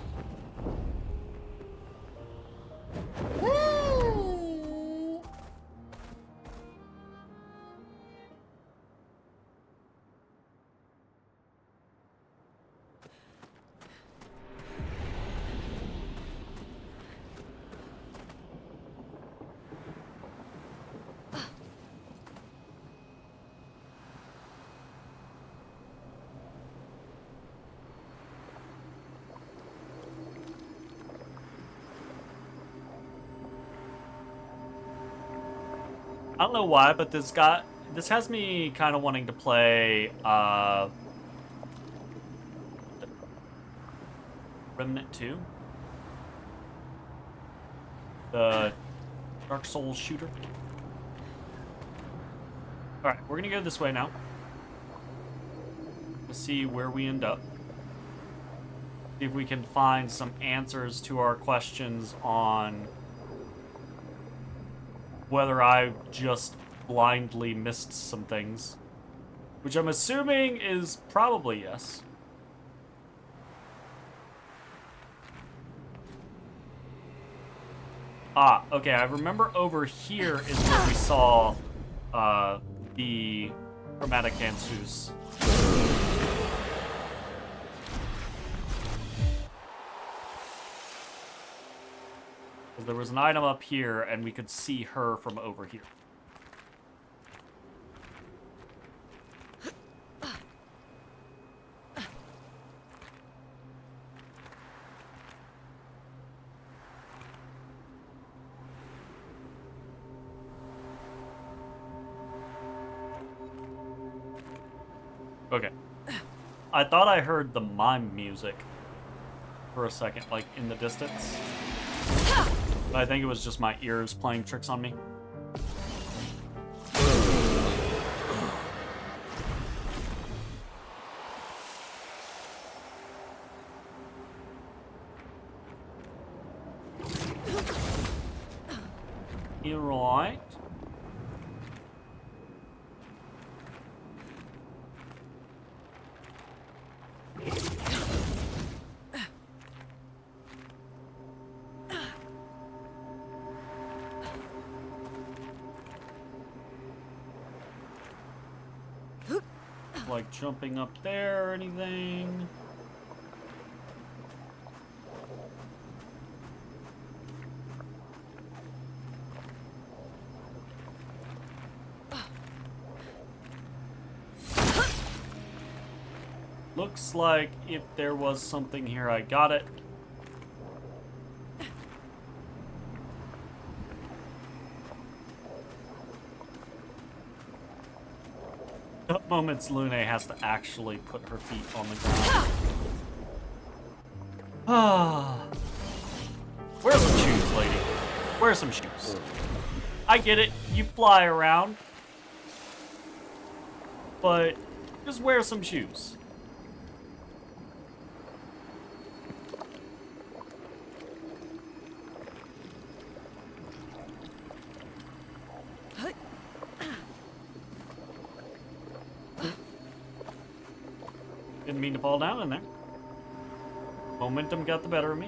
I don't know why, but this has me kind of wanting to play Remnant 2. The Dark Souls shooter. Alright, we're gonna go this way now. Let's see where we end up. See if we can find some answers to our questions on whether I just blindly missed some things. Which I'm assuming is probably yes. Ah, okay, I remember over here is where we saw the chromatic danseuse. There was an item up here, and we could see her from over here. Okay. I thought I heard the mime music for a second, like in the distance. But I think it was just my ears playing tricks on me. You're right. Like jumping up there or anything. Looks like if there was something here, I got it. At moments, Lune has to actually put her feet on the ground. Ah. Wear some shoes, lady. Wear some shoes. I get it. You fly around. But just wear some shoes. Didn't mean to fall down in there. Momentum got the better of me.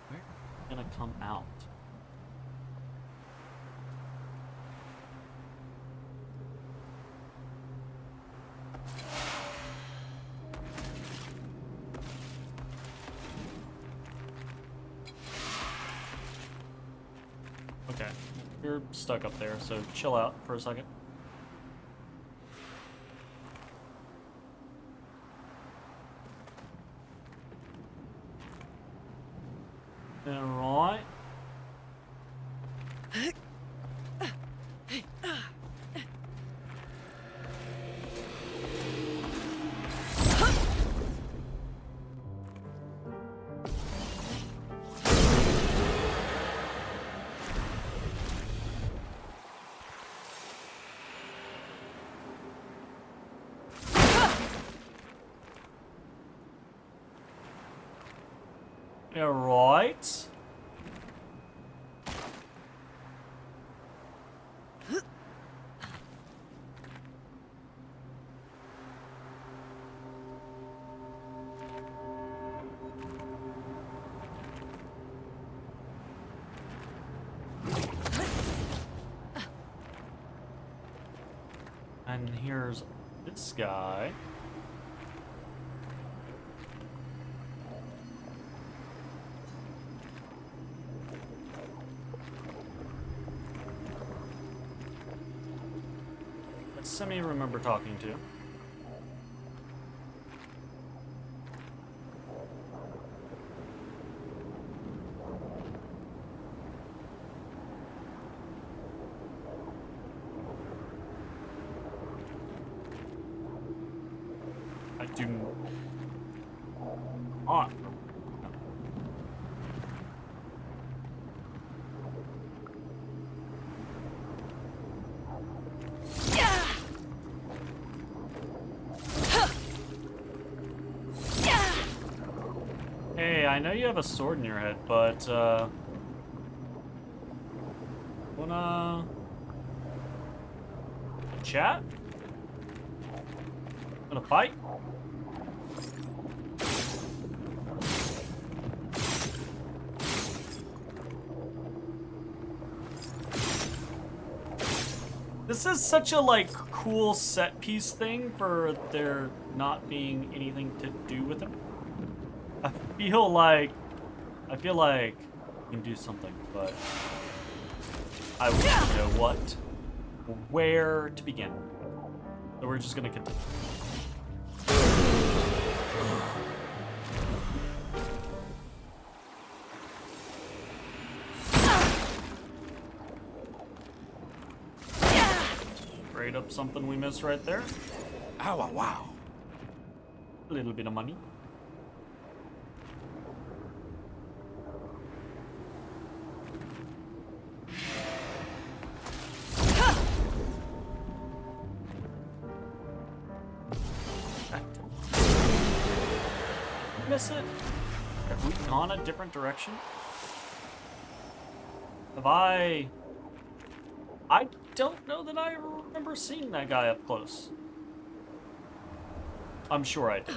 Where are we gonna come out? Okay, you're stuck up there, so chill out for a second. Alright. Alright. And here's this guy. That Semi remember talking to. do not. Hey, I know you have a sword in your head, but, wanna chat? Wanna fight? This is such a, like, cool set piece thing for there not being anything to do with it. I feel like we can do something, but I wouldn't know where to begin. So we're just gonna continue. Straight up something we missed right there. Ow, wow. A little bit of money. Miss it? Have we gone a different direction? Have I don't know that I remember seeing that guy up close. I'm sure I did.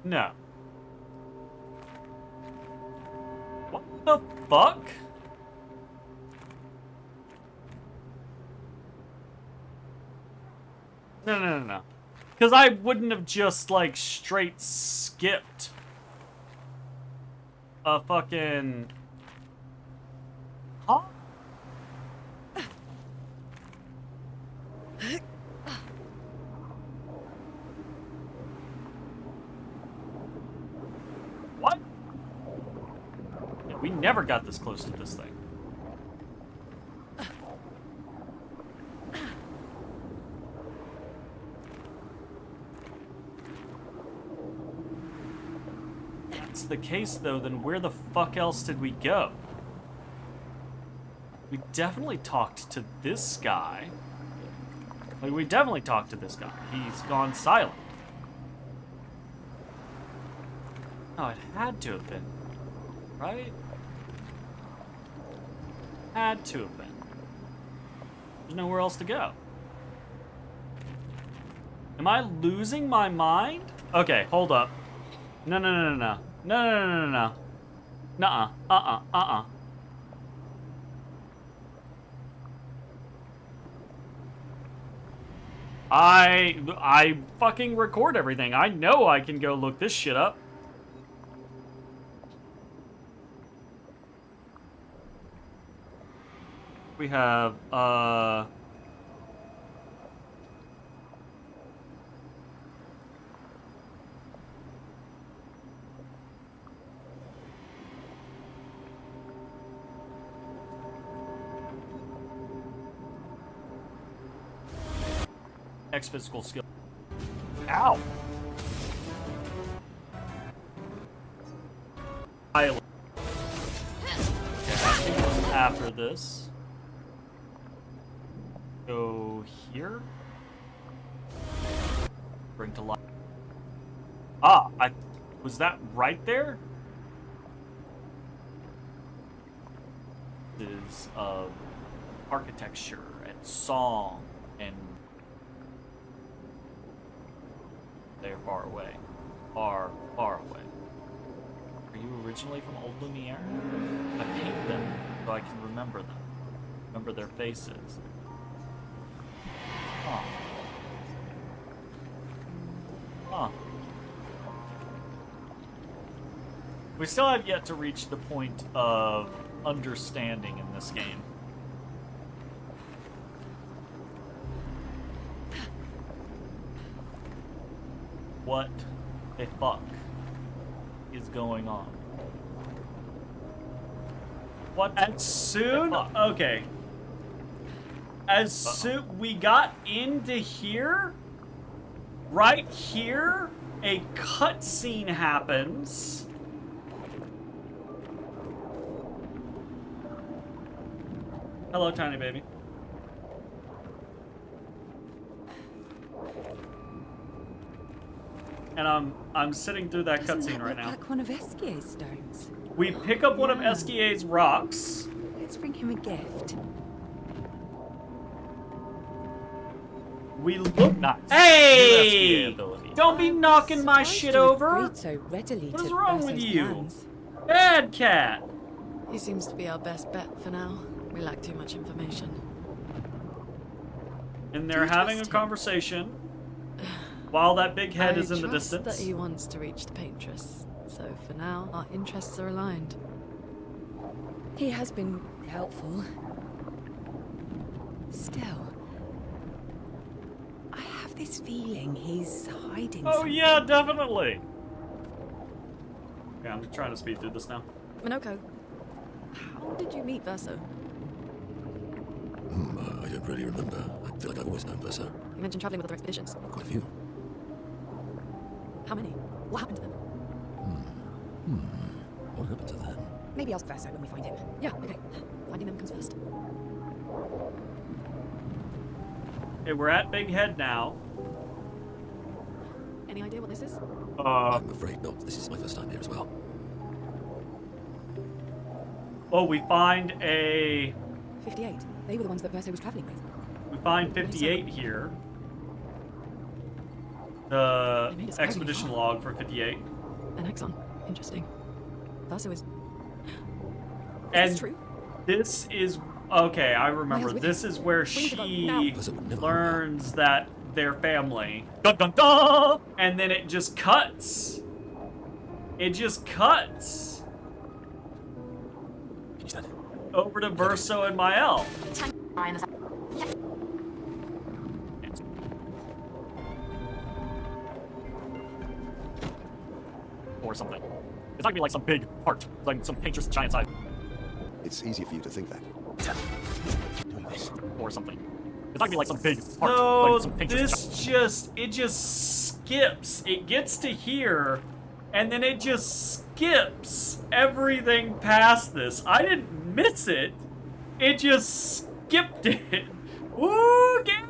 No. What the fuck? No. Because I wouldn't have just, like, straight skipped a fucking... Huh? What? Yeah, we never got this close to this thing. The case though, then where the fuck else did we go? We definitely talked to this guy. Like, we definitely talked to this guy. He's gone silent. Oh, it had to have been. Right? Had to have been. There's nowhere else to go. Am I losing my mind? Okay, hold up. No. No. Nuh-uh. I fucking record everything. I know I can go look this shit up. We have, physical skill. Ow! Okay, I think it was after this. Go here. Bring to life. Ah, was that right there? This is architecture and song and they're far away. Far away. Are you originally from Old Lumiere? I paint them so I can remember them. Remember their faces. Huh. We still have yet to reach the point of understanding in this game. What the fuck is going on? What? As soon? Okay. As soon we got into here, right here, a cutscene happens. Hello, tiny baby. And I'm sitting through that cutscene right now. Like one of Esquier's stones. We pick up one of Esquier's rocks. Let's bring him a gift. We look nice. Hey! Don't be knocking my shit over. So readily What is to wrong with Urso's you? plans. Bad cat. He seems to be our best bet for now. We lack too much information. And they're having a conversation while that big head is in the I distance. trust that he wants to reach the Paintress. So for now, our interests are aligned. He has been helpful. Still, I have this feeling he's hiding Oh something. yeah, definitely. Okay, I'm trying to speed through this now. Minoko, how did you meet Verso? I don't really remember. I feel like I've always known Verso. You mentioned traveling with other expeditions. Quite a few. How many? What happened to them? What happened to them? Maybe ask Verso when we find him. Yeah, okay. Finding them comes first. Okay, we're at Big Head now. Any idea what this is? I'm afraid not. This is my first time here as well. Oh, we find a... 58. They were the ones that Verso was traveling with. We find 58 here. The They made it scary expedition far. log for 58. An Exxon. Interesting. Verso is... And this true? this is... Okay, I remember. Miles with This is where need to go she now. Verso would never learns that they're family. Dun dun dun! And then it just cuts. It just cuts Can you stand? over to Verso and Mael. Or something. It's not gonna be like some big heart, like some Paintress giant size, It's easier for you to think that. Doing this. or something. It's not gonna be like some big heart, Oh, like No, some Paintress. this just skips. It gets to here, and then it just skips everything past this. I didn't miss it. It just skipped it. Woo game.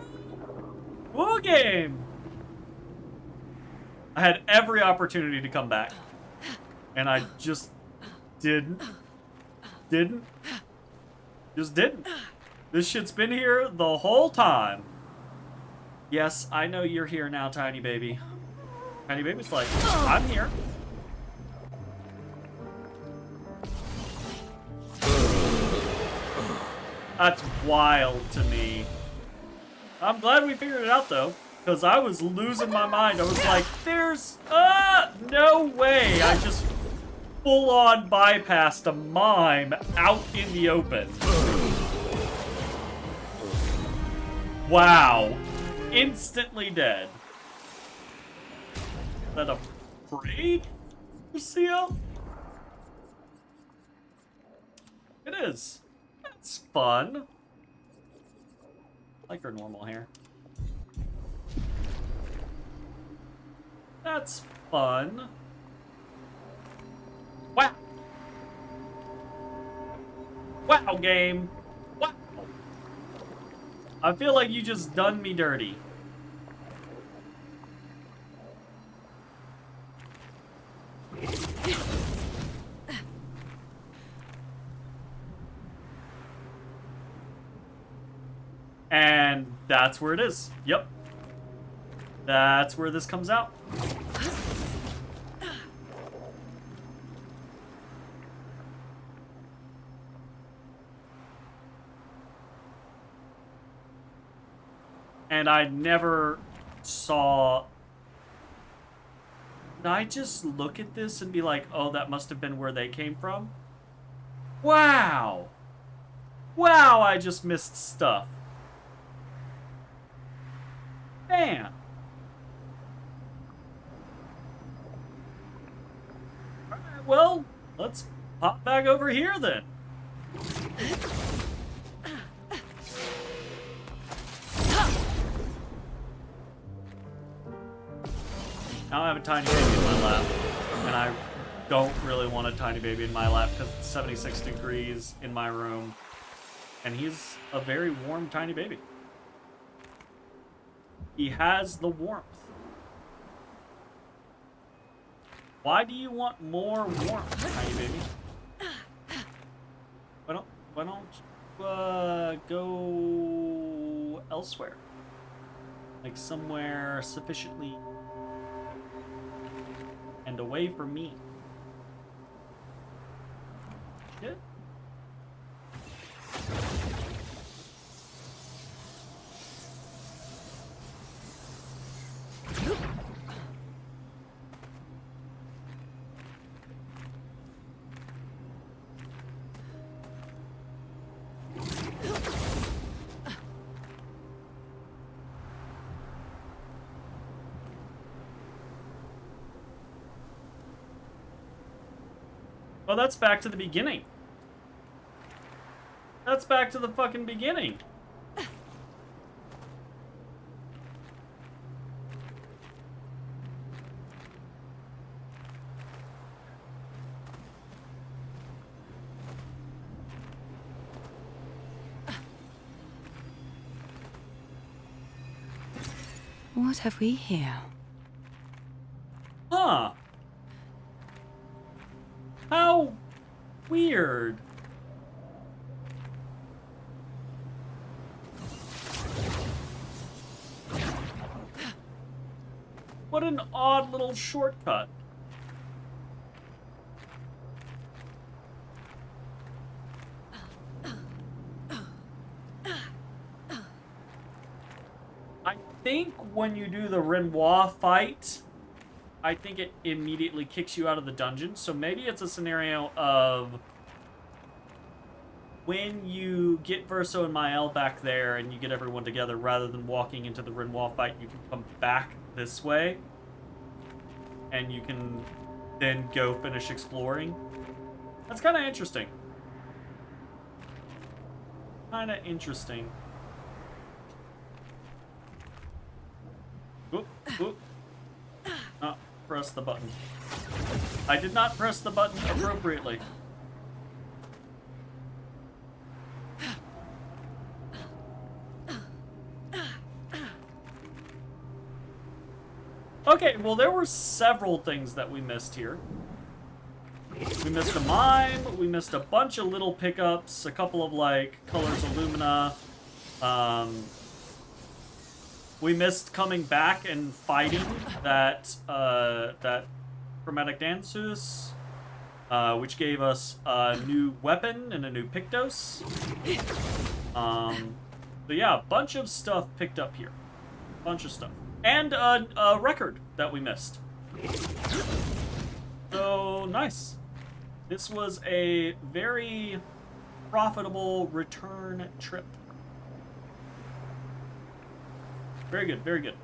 Woo game. I had every opportunity to come back, and I just didn't. Just didn't. This shit's been here the whole time. Yes, I know you're here now, Tiny Baby. Tiny Baby's like, I'm here. That's wild to me. I'm glad we figured it out, though, because I was losing my mind. I was like, there's, no way. I just full-on bypassed a mime out in the open. Wow. Instantly dead. Is that a braid, Lucia? It is. That's fun. I like her normal hair. That's fun. Wow. Wow, game. Wow. I feel like you just done me dirty. And that's where it is. Yep. That's where this comes out. And I never saw... Did I just look at this and be like, oh, that must have been where they came from? Wow! Wow, I just missed stuff. Damn. Alright, well, let's pop back over here then. Now I have a tiny baby in my lap, and I don't really want a tiny baby in my lap because it's 76 degrees in my room, and he's a very warm tiny baby. He has the warmth. Why do you want more warmth, tiny baby? Why don't you go elsewhere? Like somewhere sufficiently and away from me. Yeah. Oh, that's back to the beginning. That's back to the fucking beginning. What have we here? Huh. How weird. What an odd little shortcut. I think when you do the Renoir fight, I think it immediately kicks you out of the dungeon. So maybe it's a scenario of when you get Verso and Mael back there and you get everyone together, rather than walking into the Renoir fight, you can come back this way and you can then go finish exploring. That's kind of interesting. Kind of interesting. Oop, oop. Press the button. I did not press the button appropriately. Okay, well, there were several things that we missed here. We missed a mime, we missed a bunch of little pickups, a couple of, like, colors Illumina. We missed coming back and fighting that chromatic dansus, which gave us a new weapon and a new Pictos. So yeah, a bunch of stuff picked up here. Bunch of stuff. And a record that we missed. So, nice. This was a very profitable return trip. Very good, very good.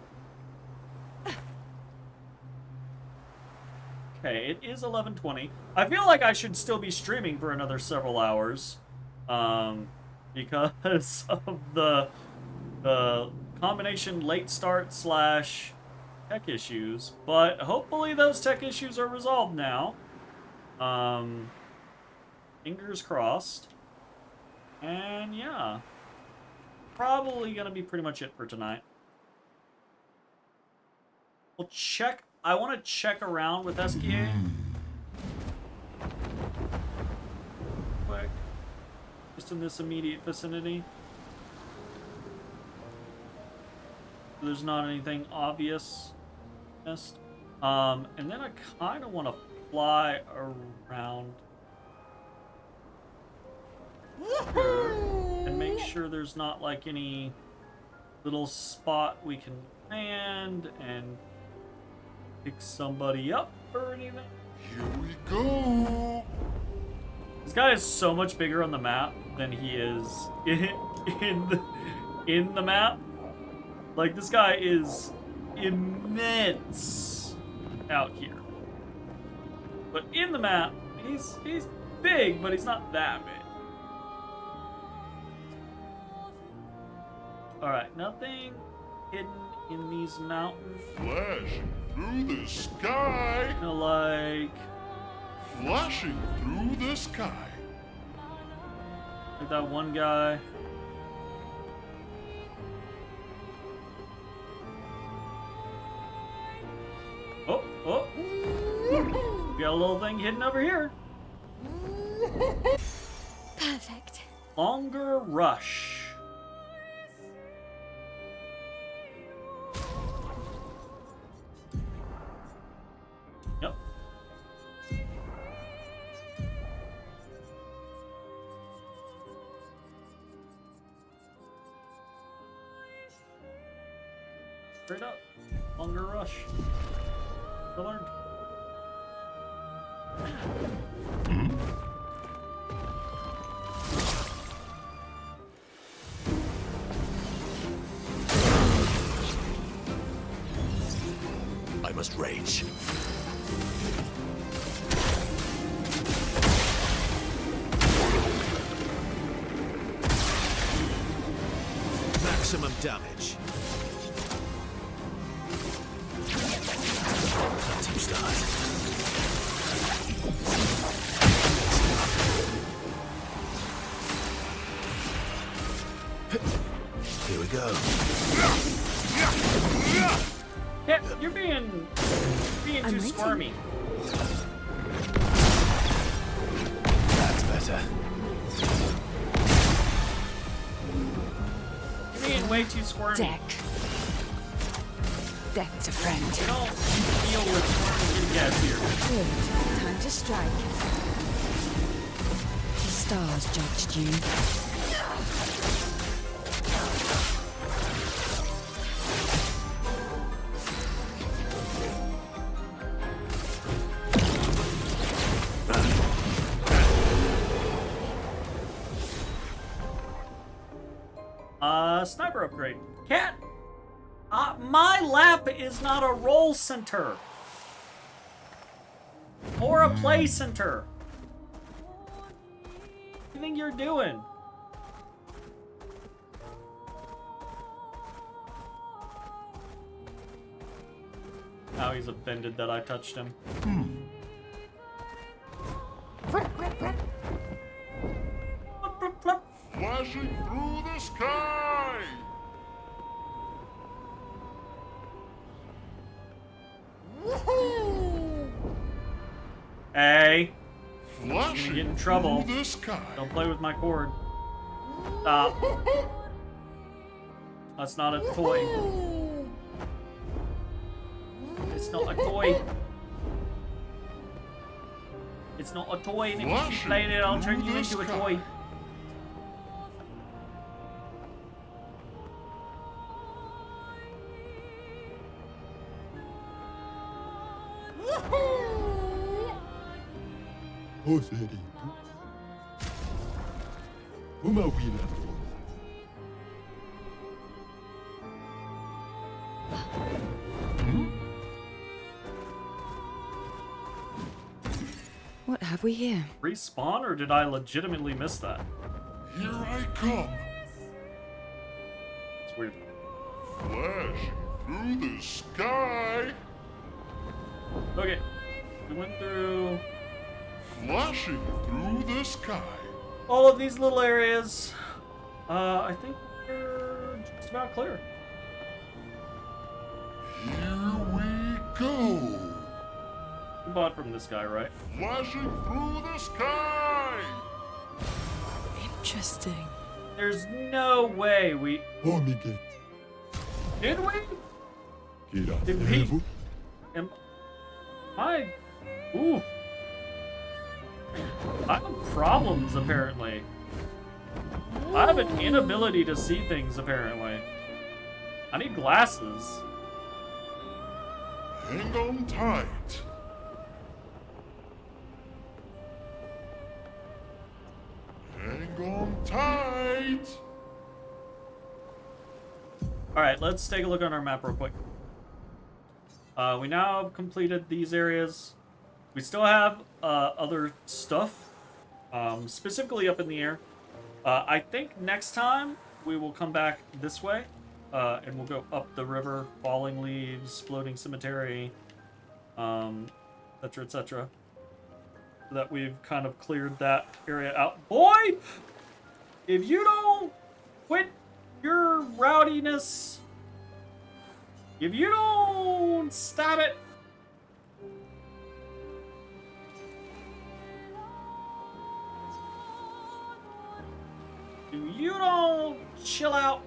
Okay, it is 11:20. I feel like I should still be streaming for another several hours, because of the combination late start / tech issues, but hopefully those tech issues are resolved now. Fingers crossed. And yeah, probably gonna be pretty much it for tonight. We'll check. I want to check around with SKA. Quick. Just in this immediate vicinity. There's not anything obvious missed. And then I kind of want to fly around here and make sure there's not like any little spot we can land and pick somebody up or anything. Here we go. This guy is so much bigger on the map than he is in the map. Like, this guy is immense out here. But in the map, he's big, but he's not that big. Alright, nothing hidden in these mountains. Flashing through the sky. You know, like Flashing through the sky. that one guy. Oh, oh. We got a little thing hidden over here. Perfect. Longer rush. Yep. Straight up. Longer rush. I learned. I must rage. Maximum damage. Hunting start. Here we go. Yeah, you're being I'm too waiting. squirmy. That's better. You're being way too squirmy. Deck. Death's a friend. You don't deal with squirmy guys here. Good. Time to strike. The stars judged you. Sniper upgrade. Cat, my lap is not a roll center. Or a play center. What do you think you're doing? Now he's offended that I touched him. Flashing through the sky. Woohoo! Hey, Flashing get in trouble. through the sky. don't play with my cord. Stop. That's not a toy. It's not a toy. It's not a toy, and if you keep playing it, I'll turn you into a toy. Roserito. Uma wina. What have we here? Respawn, or did I legitimately miss that? Here I come. It's weird. Flashing through the sky. Okay, we went through Flashing through the sky. all of these little areas. I think we're just about clear. Here we go. We bought from this guy, right? Flashing through the sky. Interesting. There's no way we... Omega. Did we? Kira. Did we? Am I... Ooh. I have problems, apparently. I have an inability to see things, apparently. I need glasses. Hang on tight. Hang on tight. Alright, let's take a look on our map real quick. We now have completed these areas. We still have other stuff, specifically up in the air. I think next time we will come back this way. and we'll go up the river, falling leaves, floating cemetery, etc., etc. So that we've kind of cleared that area out. Boy, if you don't quit your rowdiness, if you don't stop it, if you don't chill out,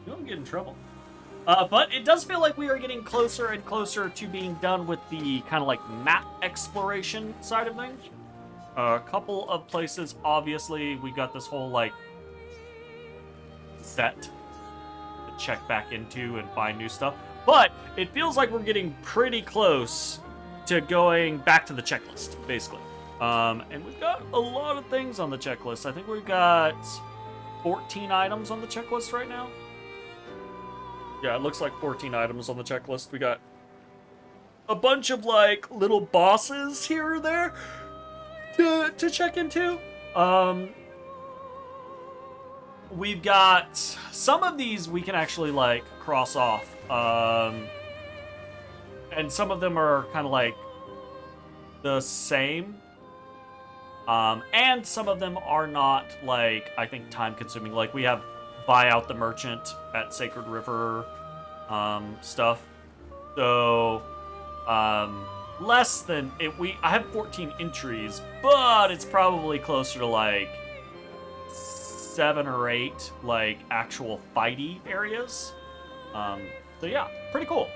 you don't get in trouble. But it does feel like we are getting closer and closer to being done with the kind of like map exploration side of things. A couple of places, obviously, we got this whole like set to check back into and find new stuff. But it feels like we're getting pretty close to going back to the checklist, basically. And we've got a lot of things on the checklist. I think we've got 14 items on the checklist right now. Yeah, it looks like 14 items on the checklist. We got a bunch of, like, little bosses here or there to check into. We've got some of these we can actually, like, cross off. And some of them are kind of, like, the same. And some of them are not, like, I think, time-consuming. Like, we have buy out the merchant at Sacred River stuff. So, less than it. I have 14 entries, but it's probably closer to like 7 or 8 like actual fighty areas. So yeah, pretty cool.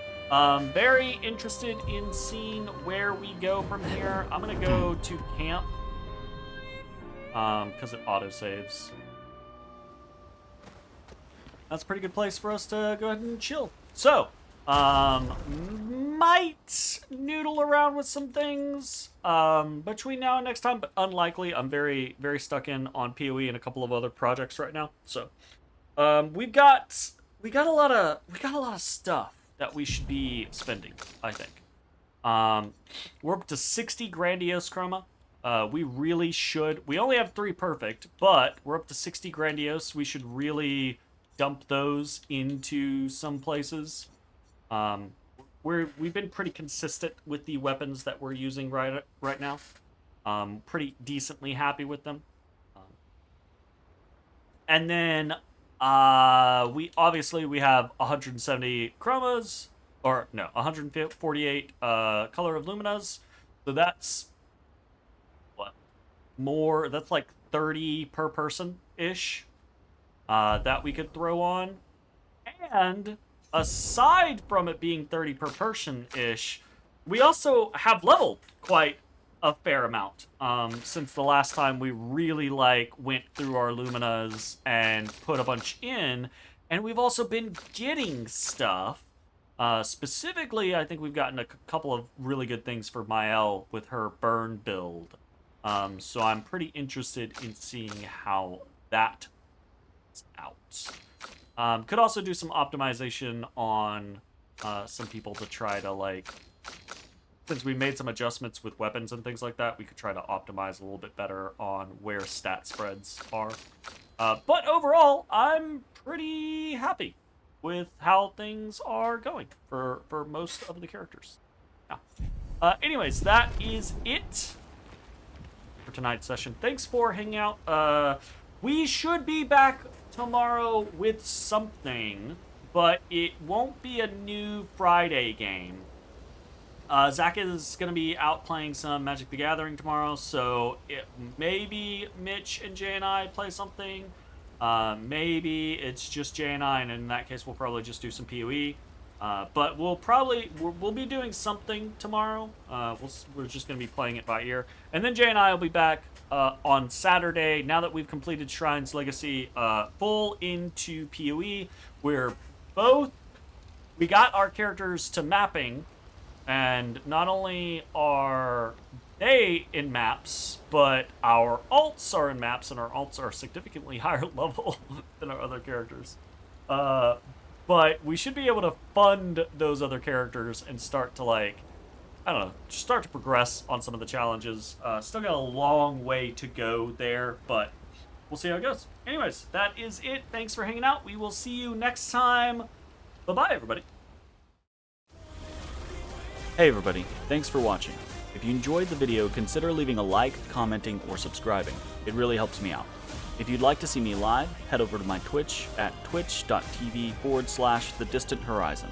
Very interested in seeing where we go from here. I'm gonna go to camp because it autosaves. That's a pretty good place for us to go ahead and chill. So, might noodle around with some things between now and next time, but unlikely. I'm very, very stuck in on PoE and a couple of other projects right now. So, we got a lot of stuff that we should be spending, I think. We're up to 60 grandiose chroma. We really should. We only have 3 perfect, but we're up to 60 grandiose. We should really dump those into some places. We've been pretty consistent with the weapons that we're using right now. Pretty decently happy with them. And then we have 170 chromas, or no, 148 color of luminas. So that's what more. That's like 30 per person ish. That we could throw on. And aside from it being 30 per person-ish, we also have leveled quite a fair amount since the last time we really went through our luminas and put a bunch in. And we've also been getting stuff. Specifically, I think we've gotten a couple of really good things for Mael with her burn build. So I'm pretty interested in seeing how that out. Could also do some optimization on some people to try to since we made some adjustments with weapons and things like that, we could try to optimize a little bit better on where stat spreads are. But overall, I'm pretty happy with how things are going for most of the characters. Now, anyways, that is it for tonight's session. Thanks for hanging out. We should be back tomorrow with something, but it won't be a new Friday game. Zach is going to be out playing some Magic the Gathering tomorrow, so maybe Mitch and Jay and I play something. Maybe it's just Jay and I, and in that case, we'll probably just do some PoE. But we'll be doing something tomorrow. We're just going to be playing it by ear. And then Jay and I will be back on Saturday, now that we've completed Shrine's Legacy, full into PoE. We got our characters to mapping, and not only are they in maps, but our alts are in maps, and our alts are significantly higher level than our other characters. But we should be able to fund those other characters and start to start to progress on some of the challenges. Still got a long way to go there, but we'll see how it goes. Anyways, that is it. Thanks for hanging out. We will see you next time. Bye-bye, everybody. Hey, everybody. Thanks for watching. If you enjoyed the video, consider leaving a like, commenting, or subscribing. It really helps me out. If you'd like to see me live, head over to my Twitch at twitch.tv/thedistanthorizon.